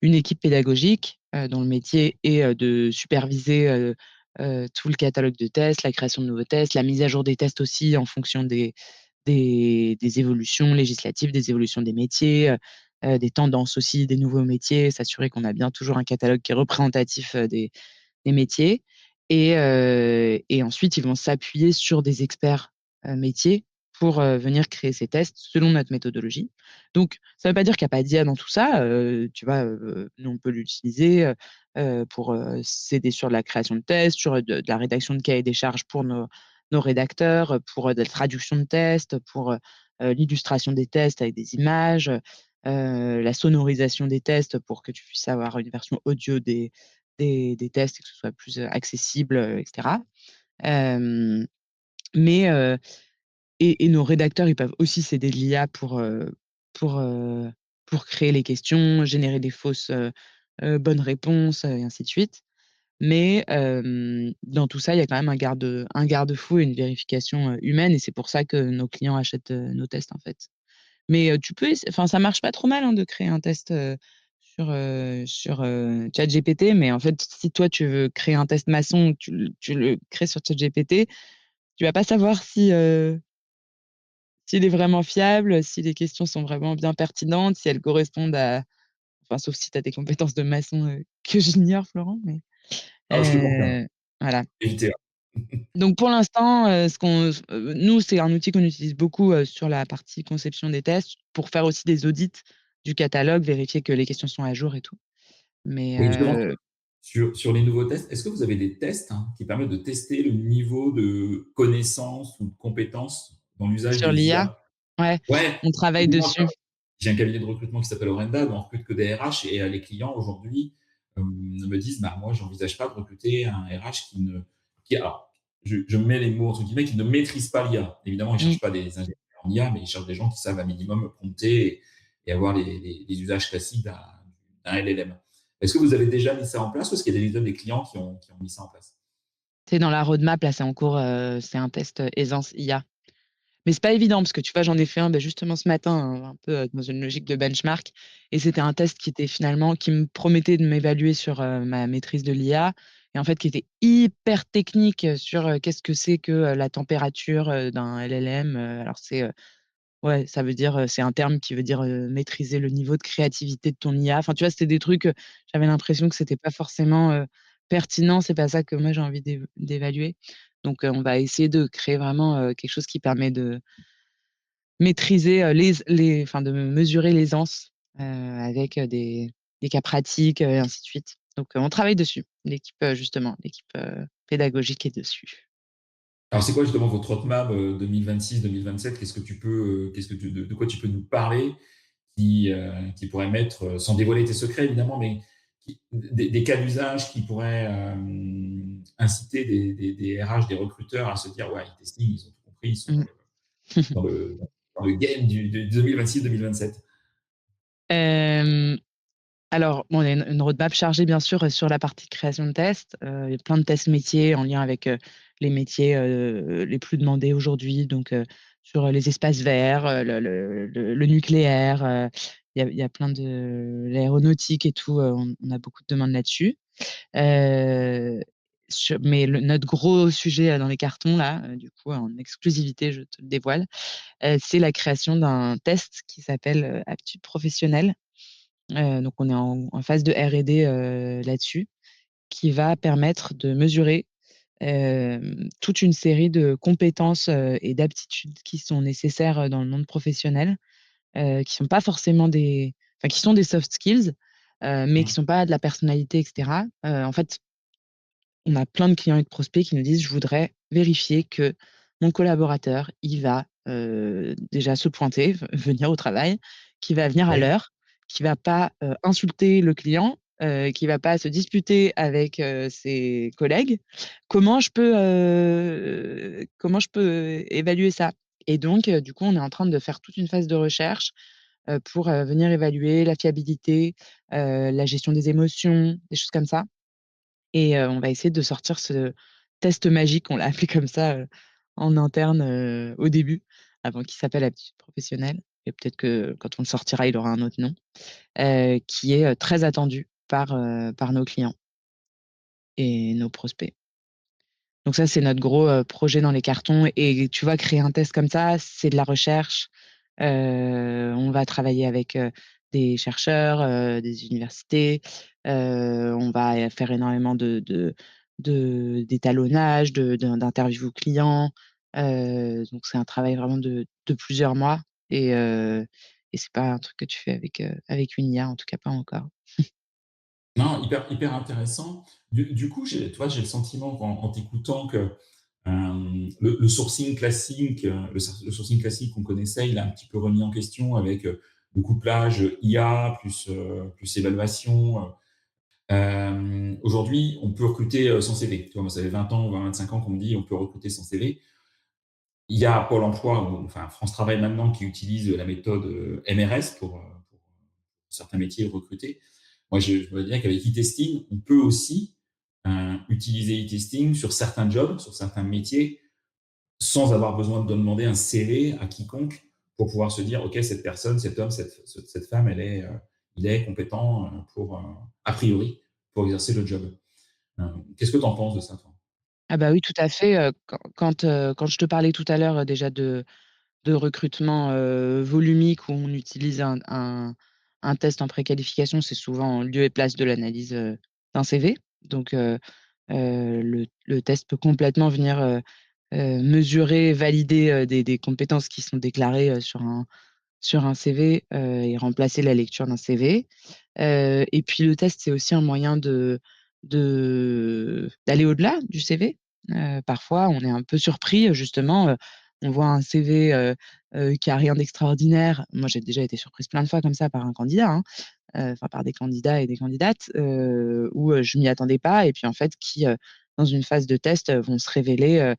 une équipe pédagogique, dont le métier est, de superviser, tout le catalogue de tests, la création de nouveaux tests, la mise à jour des tests aussi en fonction des évolutions législatives, des évolutions des métiers, des tendances aussi, des nouveaux métiers, s'assurer qu'on a bien toujours un catalogue qui est représentatif, des métiers et ensuite ils vont s'appuyer sur des experts, métiers pour, venir créer ces tests selon notre méthodologie. Donc ça veut pas dire qu'il y a pas d'IA dans tout ça, tu vois? Nous on peut l'utiliser, pour, s'aider sur la création de tests, sur, de la rédaction de cahiers des charges pour nos rédacteurs, pour, de la traduction de tests, pour, l'illustration des tests avec des images, la sonorisation des tests pour que tu puisses avoir une version audio des tests et que ce soit plus, accessible, et cetera. Hem, mais et nos rédacteurs, ils peuvent aussi s'aider de l'IA pour, pour créer les questions, générer des fausses, bonnes réponses, et ainsi de suite. Mais dans tout ça, il y a quand même un garde-fou et une vérification, humaine et c'est pour ça que nos clients achètent, nos tests, en fait. Mais tu peux ess enfin, ça marche pas trop mal, hein, de créer un test, sur ChatGPT, mais en fait, si toi, tu veux créer un test maçon, tu le crées sur ChatGPT, tu vas pas savoir s'il est vraiment fiable, si les questions sont vraiment bien pertinentes, si elles correspondent à enfin, sauf si tu as des compétences de maçon, que j'ignore, Florent, mais Ah, je te confirme, voilà. évitez. Donc pour l'instant, ce qu'on nous, c'est un outil qu'on utilise beaucoup, sur la partie conception des tests pour faire aussi des audits du catalogue, vérifier que les questions sont à jour et tout. Mais Et justement, sur les nouveaux tests, est-ce que vous avez des tests, hein, qui permettent de tester le niveau de connaissance ou de compétence dans l'usage sur des l'IA, IA? ouais, Ouais, on travaille typiquement, dessus. j'ai un cabinet de recrutement qui s'appelle Orenda, où on recrute que des RH et les clients aujourd'hui, me disent: «Bah, moi, j'envisage pas de recruter un RH qui alors, je mets les mots entre guillemets, «qui ne maîtrise pas l'IA». Évidemment, ils Mmh. cherchent pas des ingénieurs en IA, mais ils cherchent des gens qui savent un minimum prompter et avoir les usages classiques d'un LLM. Est-ce que vous avez déjà mis ça en place ou est-ce qu'il y a déjà des clients qui ont mis ça en place? C'est dans la roadmap, là, c'est en cours, c'est un test, aisance IA. Mais c'est pas évident parce que tu vois, j'en ai fait un, bah, justement ce matin, un peu, dans une logique de benchmark et c'était un test qui était finalement qui me promettait de m'évaluer sur, ma maîtrise de l'IA et en fait qui était hyper technique, sur, qu'est-ce que c'est que, la température, d'un LLM, alors c'est, ouais, ça veut dire, c'est un terme qui veut dire, maîtriser le niveau de créativité de ton IA. Enfin, tu vois, c'était des trucs, j'avais l'impression que c'était pas forcément, pertinent. C'est pas ça que moi j'ai envie d'évaluer. Donc, on va essayer de créer vraiment, quelque chose qui permet de maîtriser, les enfin, de mesurer l'aisance, avec, des cas pratiques, et ainsi de suite. Donc, on travaille dessus. L'équipe, justement, l'équipe, pédagogique est dessus. Alors, c'est quoi justement votre roadmap, 2026-2027? Qu'est-ce que de quoi tu peux nous parler qui pourrait mettre, sans dévoiler tes secrets évidemment, mais des cas d'usage qui pourraient inciter des RH, des recruteurs à se dire ouais, e-testing, ils ont tout compris, ils sont Mmh. dans le, dans le game de 2026-2027. Hem Alors, bon, il y a une roadmap chargée bien sûr, sur la partie création de tests. Il y a plein de tests métiers en lien avec, les métiers, les plus demandés aujourd'hui, donc sur, les espaces verts, le nucléaire, il y a plein de l'aéronautique et tout, on a beaucoup de demandes là-dessus. Heu, mais notre gros sujet, dans les cartons là, du coup en exclusivité, je te le dévoile, c'est la création d'un test qui s'appelle, Aptitude professionnelle. Donc on est en phase de R&D, là-dessus, qui va permettre de mesurer, toute une série de compétences, et d'aptitudes qui sont nécessaires, dans le monde professionnel, qui sont pas forcément enfin qui sont des soft skills, mais qui Mmh. sont pas de la personnalité et cetera. En fait, on a plein de clients et de prospects qui nous disent: «Je voudrais vérifier que mon collaborateur, il va, déjà se pointer, venir au travail, qui va venir à Oui. l'heure, qui va pas, insulter le client, qui va pas se disputer avec, ses collègues. Comment je peux évaluer ça? Et donc du coup, on est en train de faire toute une phase de recherche, pour, venir évaluer la fiabilité, la gestion des émotions, des choses comme ça. Et on va essayer de sortir ce test magique, on l'a appelé comme ça, en interne, au début, avant qu'il s'appelle aptitude professionnelle, et peut-être que quand on le sortira, il aura un autre nom, qui est, très attendu par nos clients et nos prospects. Donc ça, c'est notre gros, projet dans les cartons, et tu vois, créer un test comme ça, c'est de la recherche. On va travailler avec, des chercheurs, des universités, on va faire énormément d'étalonnage, d'interviews clients. Donc c'est un travail vraiment de plusieurs mois, et c'est pas un truc que tu fais avec une IA, en tout cas pas encore. Non, hyper intéressant. Du coup, tu vois, j'ai le sentiment en t'écoutant que le sourcing classique, le sourcing classique qu'on connaissait, il a un petit peu remis en question avec le couplage IA plus évaluation. Aujourd'hui, on peut recruter sans CV. Tu vois, moi, ça fait 20 ans ou 25 ans qu'on me dit on peut recruter sans CV. Il y a Pôle emploi, enfin France Travail maintenant, qui utilise la méthode MRS pour certains métiers recrutés. Moi, je dois dire qu'avec e-testing, on peut aussi utiliser e-testing sur certains jobs, sur certains métiers, sans avoir besoin de demander un CV à quiconque pour pouvoir se dire, OK, cette personne, cet homme, cette femme, il est compétent a priori, pour exercer le job. Qu'est-ce que tu en penses de ça, toi? Ah bah oui, tout à fait, quand je te parlais tout à l'heure, déjà de recrutement, volumique, où on utilise un test en préqualification, c'est souvent en lieu et place de l'analyse, d'un CV. Donc le test peut complètement venir, mesurer, valider, des compétences qui sont déclarées, sur un CV, et remplacer la lecture d'un CV. Et puis le test, c'est aussi un moyen d'aller au-delà du CV. Parfois, on est un peu surpris, justement, on voit un CV, qui a rien d'extraordinaire. Moi, j'ai déjà été surprise plein de fois comme ça par un candidat, hein, enfin par des candidats et des candidates, où, je m'y attendais pas, et puis en fait qui, dans une phase de test, vont se révéler,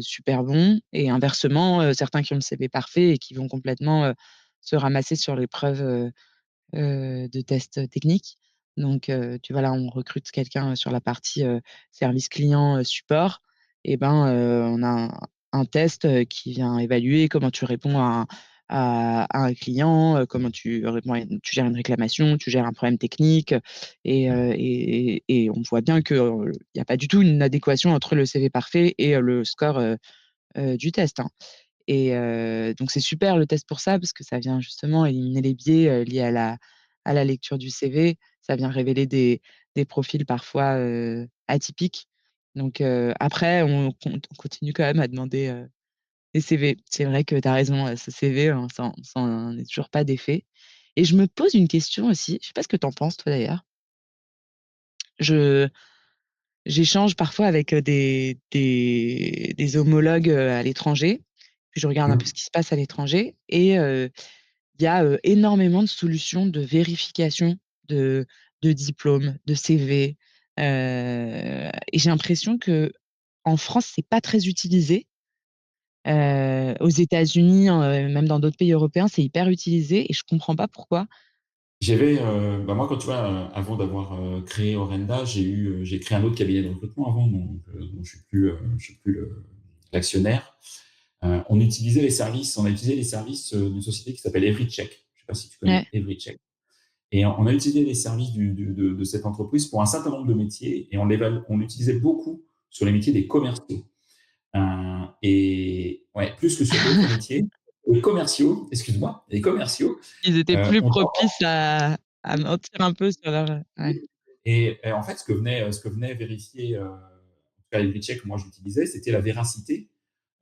super bons, et inversement, certains qui ont le CV parfait et qui vont complètement, se ramasser sur l'épreuve, de tests techniques. Donc tu vois, là, on recrute quelqu'un sur la partie, service client, support, et ben, on a un test, qui vient évaluer comment tu réponds à un client, comment tu réponds tu gères une réclamation, tu gères un problème technique, et on voit bien que, il y a pas du tout une adéquation entre le CV parfait et le score, du test, hein. Et donc c'est super le test pour ça, parce que ça vient justement éliminer les biais, liés à la lecture du CV. Ça vient révéler des profils parfois, atypiques. Donc après on continue quand même à demander, des CV. C'est vrai que tu as raison, ce CV, on s'en est toujours pas défait. Et je me pose une question aussi, je sais pas ce que tu en penses toi d'ailleurs? Je J'échange parfois avec, des homologues, à l'étranger, puis je regarde un peu ce Mmh. qui se passe à l'étranger, et il y a, énormément de solutions de vérification de diplômes, de CV, et j'ai l'impression qu'en France, c'est pas très utilisé. Aux États-Unis, même dans d'autres pays européens, c'est hyper utilisé, et je comprends pas pourquoi. Moi, quand tu vois, avant d'avoir créé Orenda, j'ai créé un autre cabinet de recrutement avant, dont je suis plus l'actionnaire. On a utilisé les services d'une société qui s'appelle EveryCheck. Je ne sais pas si tu Ouais. connais EveryCheck. Et on a utilisé les services de cette entreprise pour un certain nombre de métiers, et on l'utilisait beaucoup sur les métiers des commerciaux. Et ouais, plus que sur d'autres métiers. Les commerciaux, excuse-moi, les commerciaux Ils étaient plus ont propices à mentir un peu sur leur, ouais. et en fait, ce que venait vérifier, en tout cas les check que moi j'utilisais, c'était la véracité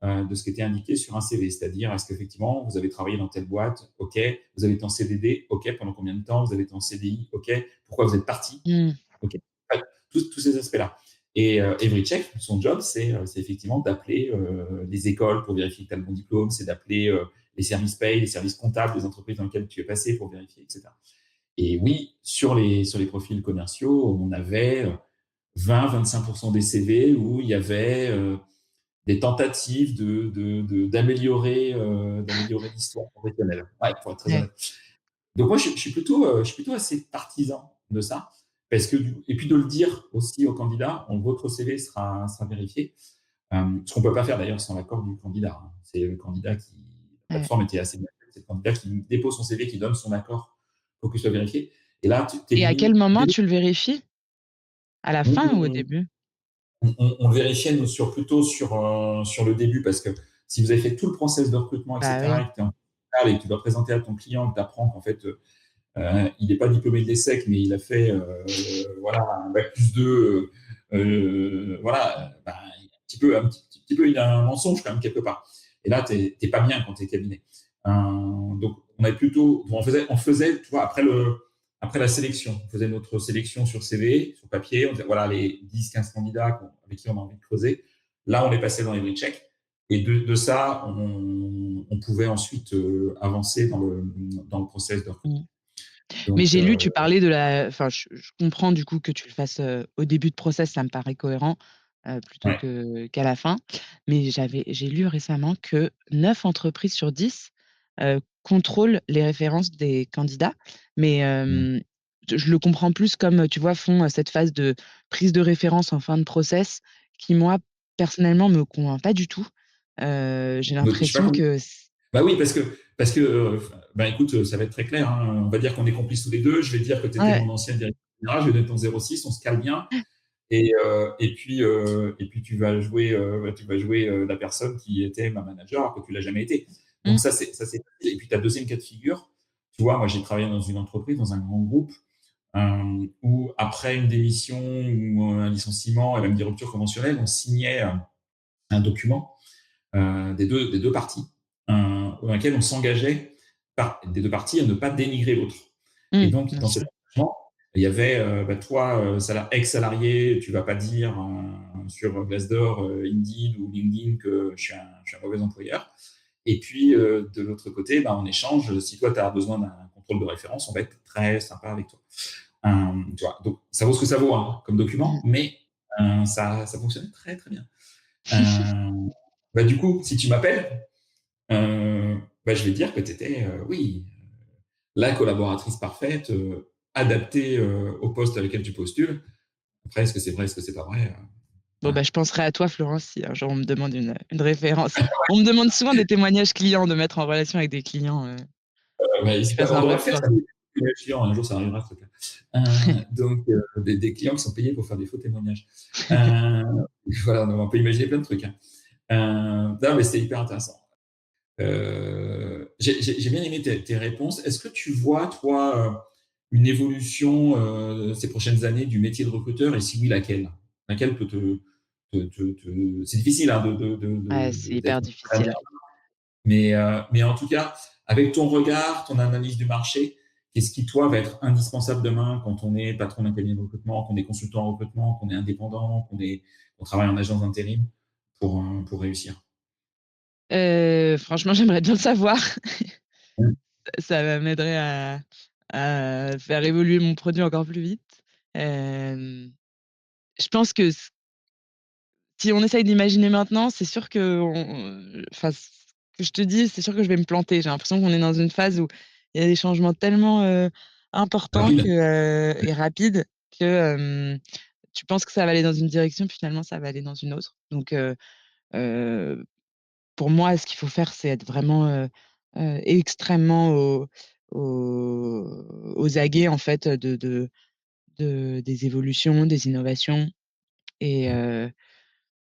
de ce qui était indiqué sur un CV. C'est-à-dire, est-ce qu'effectivement, vous avez travaillé dans telle boîte? OK. Vous avez été en CDD? OK. Pendant combien de temps? Vous avez été en CDI? OK. Pourquoi vous êtes parti? Mmh. OK. Ouais, tous ces aspects-là. Et EveryCheck, son job, c'est effectivement d'appeler les écoles pour vérifier que tu as le bon diplôme, c'est d'appeler les services paye, les services comptables des entreprises dans lesquelles tu es passé pour vérifier, etc. Et oui, sur les profils commerciaux, on avait 20-25% des CV où il y avait des tentatives d'améliorer l'histoire professionnelle. Ouais, pour être très Ouais, honnête. Donc moi, je suis plutôt assez partisan de ça, parce que et puis de le dire aussi au candidat, votre CV sera vérifié. Ce qu'on peut pas faire d'ailleurs sans l'accord du candidat, hein. C'est le candidat qui, la ouais. plateforme était assez bien faite, c'est le candidat qui dépose son CV, qui donne son accord pour que ce soit vérifié. Et là, tu es Et à quel mis moment dès tu le vérifies? À la on, fin ou au on, début? on le vérifiait nous, plutôt sur le début, parce que si vous avez fait tout le process de recrutement, Bah etc., oui. et que tu es en finale et que tu dois présenter à ton client, que tu apprends qu'en fait, il n'est pas diplômé de l'ESSEC, mais il a fait voilà, un bac plus 2, voilà, bah, il y a un petit peu un mensonge quand même quelque part. Et là, tu n'es pas bien quand tu es cabinet. Donc, on avait plutôt, on faisait, tu vois, après la sélection, on faisait notre sélection sur CV, sur papier, on disait, voilà, les 10-15 candidats avec qui on a envie de creuser. Là, on les passait dans les recheck. Et de ça, on pouvait ensuite avancer dans le process de Mmh. recrutement. Mais Donc, j'ai lu, tu parlais de la enfin, je comprends du coup que tu le fasses, au début de process, ça me paraît cohérent, plutôt ouais. que qu'à la fin. Mais j'ai lu récemment que 9 entreprises sur 10 contrôlent les références des candidats. Mais, Mm. je le comprends plus comme, tu vois, font, cette phase de prise de référence en fin de process qui, moi, personnellement, me convainc pas du tout. J'ai Donc, je sais pas l'impression comment. que Bah oui, parce que bah écoute, ça va être très clair, hein. On va dire qu'on est complices tous les deux. Je vais dire que tu étais ouais. mon ancienne directrice générale, je vais donner ton 06, on se cale bien. Et puis tu vas jouer la personne qui était ma manager alors que tu l'as jamais été. Donc Mmh. ça c'est facile. Et puis ta deuxième cas de figure, tu vois, moi j'ai travaillé dans une entreprise, dans un grand groupe, où après une démission ou un licenciement et même des ruptures conventionnelles, on signait un document des deux parties, dans lequel on s'engageait des deux parties à ne pas dénigrer l'autre. Et Mmh. donc, Bien dans sûr. cet engagement, il y avait, bah, toi, ex-salarié, tu vas pas dire sur Glassdoor, Indeed ou LinkedIn que je suis un mauvais employeur. Et puis, de l'autre côté, bah, en échange, si toi, tu as besoin d'un contrôle de référence, on va être très sympa avec toi. Tu vois, donc, ça vaut ce que ça vaut, hein, comme document, Mmh. mais ça fonctionnait très, très bien. Euh, Bah, du coup, si tu m'appelles, bah, je vais dire que tu étais, oui, la collaboratrice parfaite, adaptée au poste avec lequel tu postules. Après, est-ce que c'est vrai, est-ce que c'est pas vrai Bon, voilà. bah, je penserai à toi, Florence, si un jour on me demande une référence. On me demande souvent des témoignages clients, de mettre en relation avec des clients, Ouais, je fasse on un devrait le faire, retour. ça, des clients, un jour ça arrivera, ce truc-là. Donc, des clients qui sont payés pour faire des faux témoignages. Euh, voilà, on peut imaginer plein de trucs, hein. Non, mais c'était hyper intéressant. J'ai bien aimé tes réponses. Est-ce que tu vois, toi, une évolution ces prochaines années du métier de recruteur, et si oui, laquelle? Laquelle peut c'est difficile, hein, Ouais, c'est hyper d'être très bien, difficile. mais en tout cas, avec ton regard, ton analyse du marché, qu'est-ce qui, toi, va être indispensable demain quand on est patron d'un cabinet de recrutement, qu'on est consultant en recrutement, qu'on est indépendant, qu'on travaille en agence d'intérim pour réussir? Franchement, j'aimerais bien le savoir. Mmh. Ça m'aiderait à faire évoluer mon produit encore plus vite. Hem, je pense que si on essaye d'imaginer maintenant, c'est sûr enfin, ce que je te dis, c'est sûr que je vais me planter. J'ai l'impression qu'on est dans une phase où il y a des changements tellement, importants Rapide. et rapides que, tu penses que ça va aller dans une direction, puis finalement ça va aller dans une autre. Donc, heu, pour moi, ce qu'il faut faire, c'est être vraiment, extrêmement aux aguets, en fait, des évolutions, des innovations. Et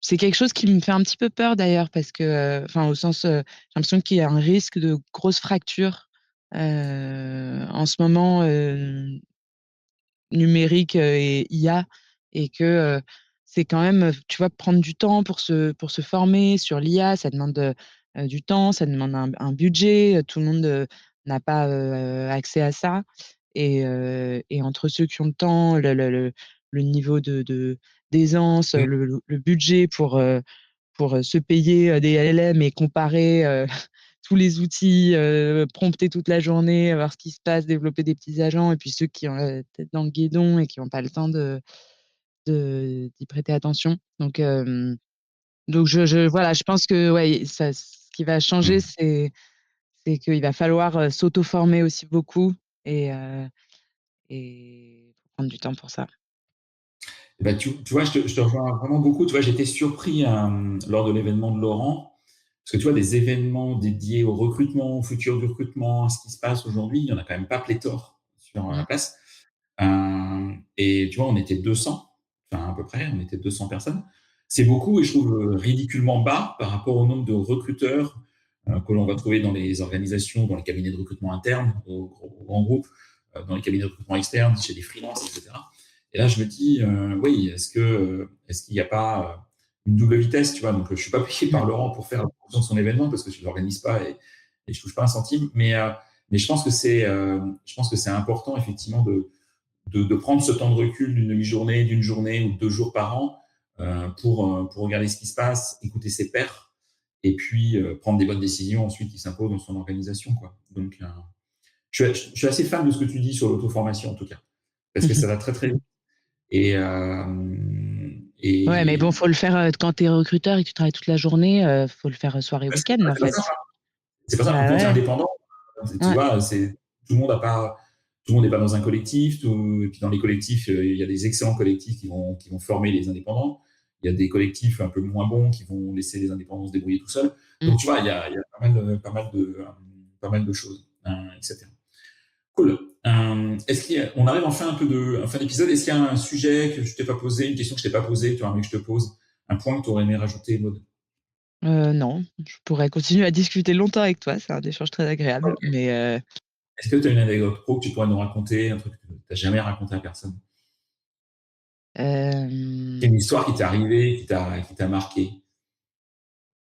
c'est quelque chose qui me fait un petit peu peur d'ailleurs parce que, enfin au sens, j'ai l'impression qu'il y a un risque de grosse fracture, en ce moment, numérique, et IA, et que, c'est quand même, tu vois, prendre du temps pour se former sur l'IA, ça demande, du temps, ça demande un budget, tout le monde, n'a pas, accès à ça. Et entre ceux qui ont le temps, le niveau de d'aisance, Mmh. le budget pour, se payer, des LLM et comparer, tous les outils, prompter toute la journée, voir ce qui se passe, développer des petits agents et puis ceux qui ont la tête dans le guidon et qui ont pas le temps d'y prêter attention. Donc je voilà, je pense que ouais, ça ce qui va changer, Mmh. c'est qu'il va falloir, s'auto-former aussi beaucoup et faut prendre du temps pour ça. Et bah, tu vois, je te rejoins vraiment beaucoup. Tu vois, j'étais surpris, lors de l'événement de Laurent, parce que tu vois, des événements dédiés au recrutement, au futur du recrutement, à ce qui se passe aujourd'hui, il y en a quand même pas pléthore sur la Mmh. place. Et tu vois, on était 200, enfin à peu près, on était 200 personnes. C'est beaucoup et je trouve ridiculement bas par rapport au nombre de recruteurs que l'on va trouver dans les organisations, dans les cabinets de recrutement internes, aux grands groupes, dans les cabinets de recrutement externes, chez les freelances, etc. Et là, je me dis, oui, est-ce qu'il n'y a pas une double vitesse, tu vois? Donc, je suis pas payé Mmh. par Laurent pour faire la promotion de son événement parce que je l'organise pas et je touche pas un centime. Mais je pense que c'est important effectivement de prendre ce temps de recul d'une demi-journée, d'une journée ou 2 jours par an pour regarder ce qui se passe, écouter ses pairs et puis prendre des bonnes décisions ensuite qui s'imposent dans son organisation, quoi. Donc, je suis assez fan de ce que tu dis sur l'auto-formation en tout cas, parce que Mmh. ça va très très vite. Et, Ouais, mais bon, et faut le faire, quand tu es recruteur et que tu travailles toute la journée, faut le faire, soir et ouais, week-end, en c'est pas ça. fait. C'est pas ça. Bah Quand tu es ouais, indépendant, tu ouais. vois, tout le monde a pas, tout le monde n'est pas dans un collectif. Et puis dans les collectifs, il y a des excellents collectifs qui vont former les indépendants. Il y a des collectifs un peu moins bons qui vont laisser les indépendants se débrouiller tout seuls. Mmh. Donc tu vois, il y a pas mal de choses, etc. Cool. On arrive en fin en fin d'épisode. Est-ce qu'il y a un sujet que je t'ai pas posé, une question que je t'ai pas posée, tu aurais aimé que je te pose, un point que tu aurais aimé rajouter, Maud? Non, je pourrais continuer à discuter longtemps avec toi, c'est un échange très agréable, Ok. mais Est-ce que tu as une anecdote pro que tu pourrais nous raconter, un truc que tu n'as jamais raconté à personne? C'est une hem, histoire qui t'est arrivée, qui t'a marqué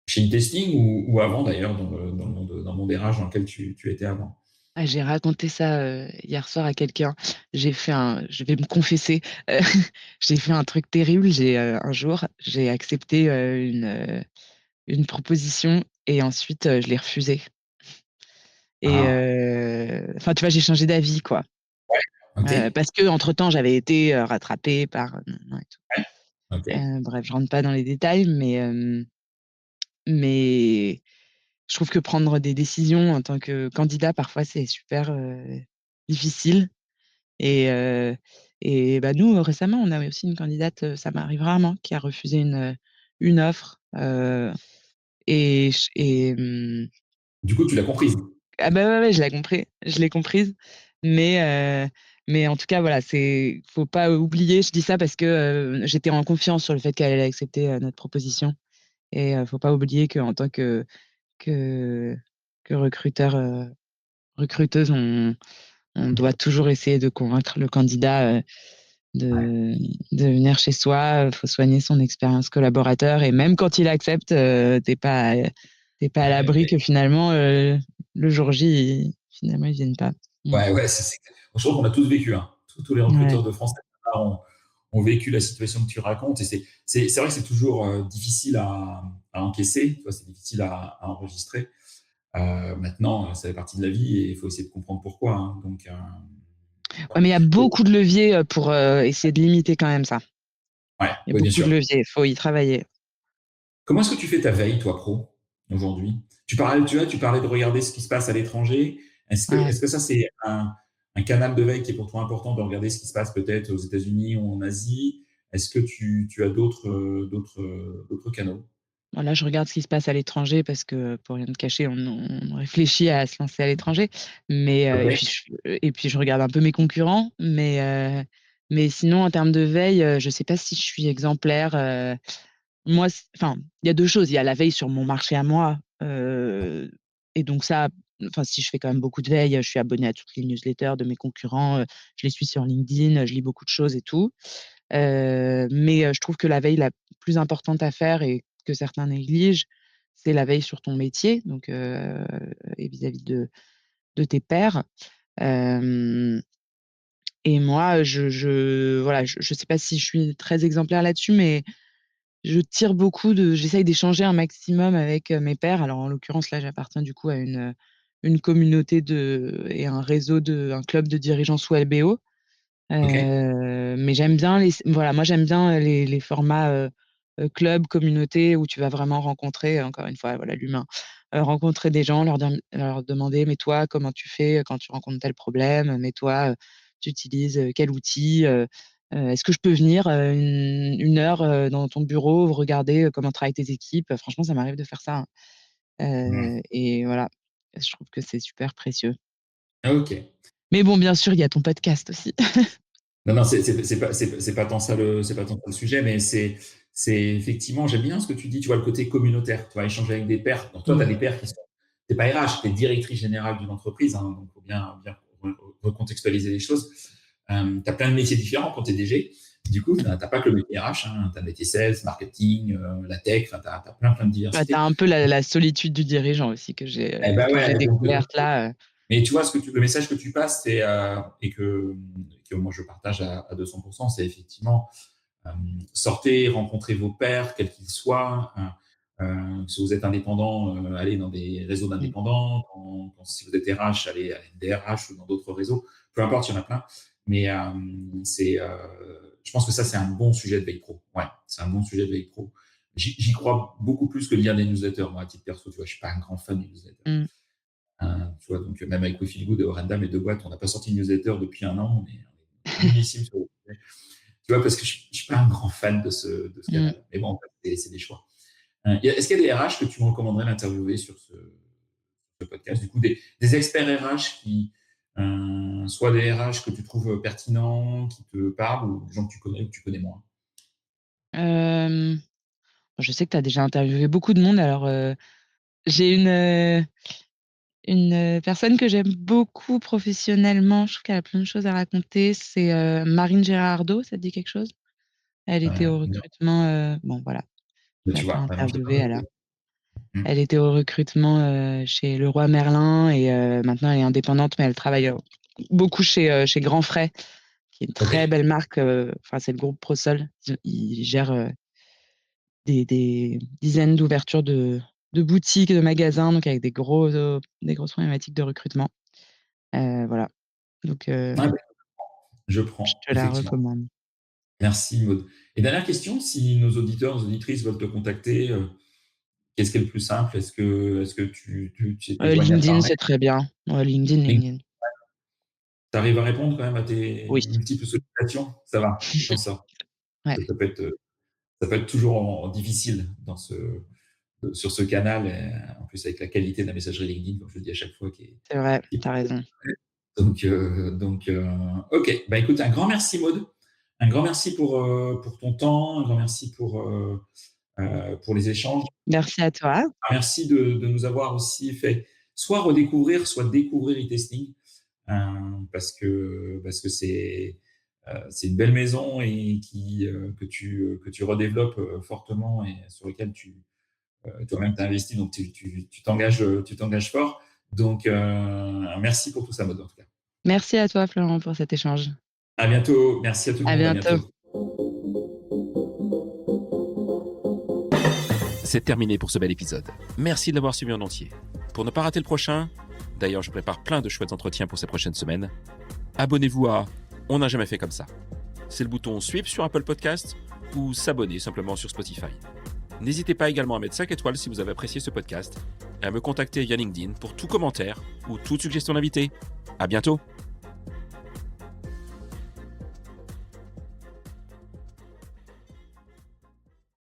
chez e-testing ou avant d'ailleurs dans le monde RH dans lequel tu étais avant. j'ai raconté ça, hier soir à quelqu'un. Je vais me confesser, heu, j'ai fait un truc terrible. Un jour, j'ai accepté, une proposition et ensuite, je l'ai refusée et Ah, enfin, tu vois, j'ai changé d'avis, quoi, ok, parce qu'entre temps, j'avais été, rattrapée par, et tout. ouais, ok. Bref, je rentre pas dans les détails, mais je trouve que prendre des décisions en tant que candidat, parfois, c'est super, difficile et bah, nous, récemment, on a aussi une candidate, ça m'arrive rarement, qui a refusé une offre, et Du coup, tu l'as comprise. ah bah, ouais, ouais, je l'ai comprise, mais en tout cas, voilà, faut pas oublier, je dis ça parce que, j'étais en confiance sur le fait qu'elle allait accepter, notre proposition et faut pas oublier qu'en tant que que recruteur, recruteuse, on doit toujours essayer de convaincre le candidat, Ouais, de de venir chez soi. Faut soigner son expérience collaborateur et même quand il accepte, tu es pas à l'abri ouais, que finalement, le jour J, finalement, il vienne pas. Mmh. ouais, ouais, c'est clair. Je trouve qu'on a tous vécu, hein. Tous les Ouais. recruteurs de France ont vécu la situation que tu racontes. Et c'est vrai que c'est toujours difficile à encaisser, tu vois, c'est difficile à enregistrer. Maintenant, ça fait partie de la vie et il faut essayer de comprendre pourquoi, hein. Donc, Ouais, mais il y a beaucoup de leviers, pour, essayer de limiter quand même ça. ouais, Il y a oui, bien beaucoup de sûr. leviers, faut y travailler. Comment est-ce que tu fais ta veille, toi, pro, aujourd'hui? Tu parlais de regarder ce qui se passe à l'étranger. Est-ce que, Ouais. est-ce que ça, c'est un canal de veille qui est pour toi important de regarder ce qui se passe peut-être aux États-Unis ou en Asie? Est-ce que tu as d'autres canaux? Voilà, je regarde ce qui se passe à l'étranger parce que pour rien te cacher, on réfléchit à se lancer à l'étranger, mais OK. et puis je regarde un peu mes concurrents, mais sinon en termes de veille, je sais pas si je suis exemplaire, moi c enfin, il y a 2 choses, il y a la veille sur mon marché à moi, et donc ça, enfin si je fais quand même beaucoup de veille, je suis abonnée à toutes les newsletters de mes concurrents, je les suis sur LinkedIn, je lis beaucoup de choses et tout. Mais je trouve que la veille la plus importante à faire et que certains négligent, c'est la veille sur ton métier, donc et vis-à-vis de tes pairs. Hem Et moi, voilà, je sais pas si je suis très exemplaire là-dessus, mais j'essaye d'échanger un maximum avec, mes pairs. Alors, en l'occurrence, là, j'appartiens du coup à une communauté et un club de dirigeants sous LBO. OK. Mais moi j'aime bien les formats, club, communauté où tu vas vraiment rencontrer, encore une fois, voilà, l'humain. Rencontrer des gens, leur demander: «Mais toi, comment tu fais quand tu rencontres tel problème? Mais toi, tu utilises, quel outil? Est-ce que je peux venir, 1 heure, dans ton bureau, regarder, comment travaillent tes équipes?» Franchement, ça m'arrive de faire ça, hein, Mmh. et voilà, je trouve que c'est super précieux. OK. Mais bon, bien sûr, il y a ton podcast aussi. Non, non, c'est pas tant ça c'est pas tant ça le sujet, mais c'est effectivement, j'aime bien ce que tu dis, tu vois, le côté communautaire, tu vois, échanger avec des pairs. Donc toi, tu as Mmh. des pairs qui sont tu pas RH, tu es directrice générale d'une entreprise, hein, donc faut bien recontextualiser les choses. Tu as plein de métiers différents quand tu es DG. Du coup, tu as pas que le métier RH, hein, tu as le métier sales, marketing, la tech, enfin, tu as plein de Bah, tu as diversité. un peu la solitude du dirigeant aussi Eh ben que j'ai ouais, donc découverte là, mais tu vois, le message que tu passes, c'est, et que moi je partage à 200%, c'est effectivement sortez, rencontrez vos pairs, quels qu'ils soient. Si vous êtes indépendant, allez dans des réseaux mmh, d'indépendants. Si vous êtes RH, allez à DRH ou dans d'autres réseaux. Peu importe, il y en a plein. Mais je pense que ça, c'est un bon sujet de veille pro. Ouais, c'est un bon sujet de veille pro. J'y crois beaucoup plus que de lire des newsletters, moi, à titre perso. Tu vois, je suis pas un grand fan des newsletters. mmh, Tu vois, donc même avec We Feel Good et Orenda, et deux boîtes, on n'a pas sorti une newsletter depuis un an. On est nullissime sur le sujet. Tu vois, parce que je ne suis pas un grand fan de ce mmh. canal. Mais bon, c'est des choix. Est-ce qu'il y a des RH que tu me recommanderais d'interviewer sur ce podcast? Du coup, des experts RH soit des RH que tu trouves pertinents, qui te parlent, ou des gens que tu connais ou que tu connais moins. Hem, je sais que tu as déjà interviewé beaucoup de monde alors, j'ai une personne que j'aime beaucoup professionnellement, je trouve qu'elle a plein de choses à raconter, c'est, Marine Gérardot, ça te dit quelque chose? Elle était au Non, recrutement, bon voilà, mais je tu l'ai pas vois, vraiment, je l'ai pas interviewée, noté. Hmm. elle était au recrutement, chez Leroy Merlin et maintenant elle est indépendante, mais elle travaille, beaucoup chez Grand Frais, qui est une OK. très belle marque, enfin c'est le groupe Prosol. Ils gèrent, des dizaines d'ouvertures de boutiques, de magasins, donc avec des grosses problématiques de recrutement. Voilà, donc Ah ben, je je prends, te la effectivement. recommande. Merci, Maud. Et dernière question, si nos auditeurs, nos auditrices veulent te contacter, qu'est-ce qui est le plus simple? Est-ce que tu es joignable LinkedIn, par mail? c'est très bien. Ouais, LinkedIn. Tu arrives à répondre quand même à tes Oui. multiples sollicitations? Ça va, tu t'en sors. Ouais, Ça peut être toujours difficile sur ce canal, en plus avec la qualité de la messagerie LinkedIn, comme je le dis à chaque fois, c'est vrai, qui est tu as raison. OK. Bah, écoute, un grand merci, Maud. Un grand merci pour ton temps, un grand merci pour les échanges. Merci à toi. Merci de nous avoir aussi fait soit redécouvrir, soit découvrir e-testing, parce que c'est une belle maison et que tu redéveloppes fortement, et sur lequel toi-même tu as investi, donc tu t'engages fort. Donc, merci pour tout ça, Maud, en tout cas. Merci à toi Florent pour cet échange. À bientôt. Merci à tout le À monde. À bientôt. bientôt. C'est terminé pour ce bel épisode. Merci de l'avoir suivi en entier. Pour ne pas rater le prochain, d'ailleurs je prépare plein de chouettes entretiens pour ces prochaines semaines, abonnez-vous à On n'a jamais fait comme ça. C'est le bouton Suivre sur Apple Podcast ou s'abonner simplement sur Spotify. N'hésitez pas également à mettre 5 étoiles si vous avez apprécié ce podcast et à me contacter via LinkedIn pour tout commentaire ou toute suggestion d'invité. À bientôt!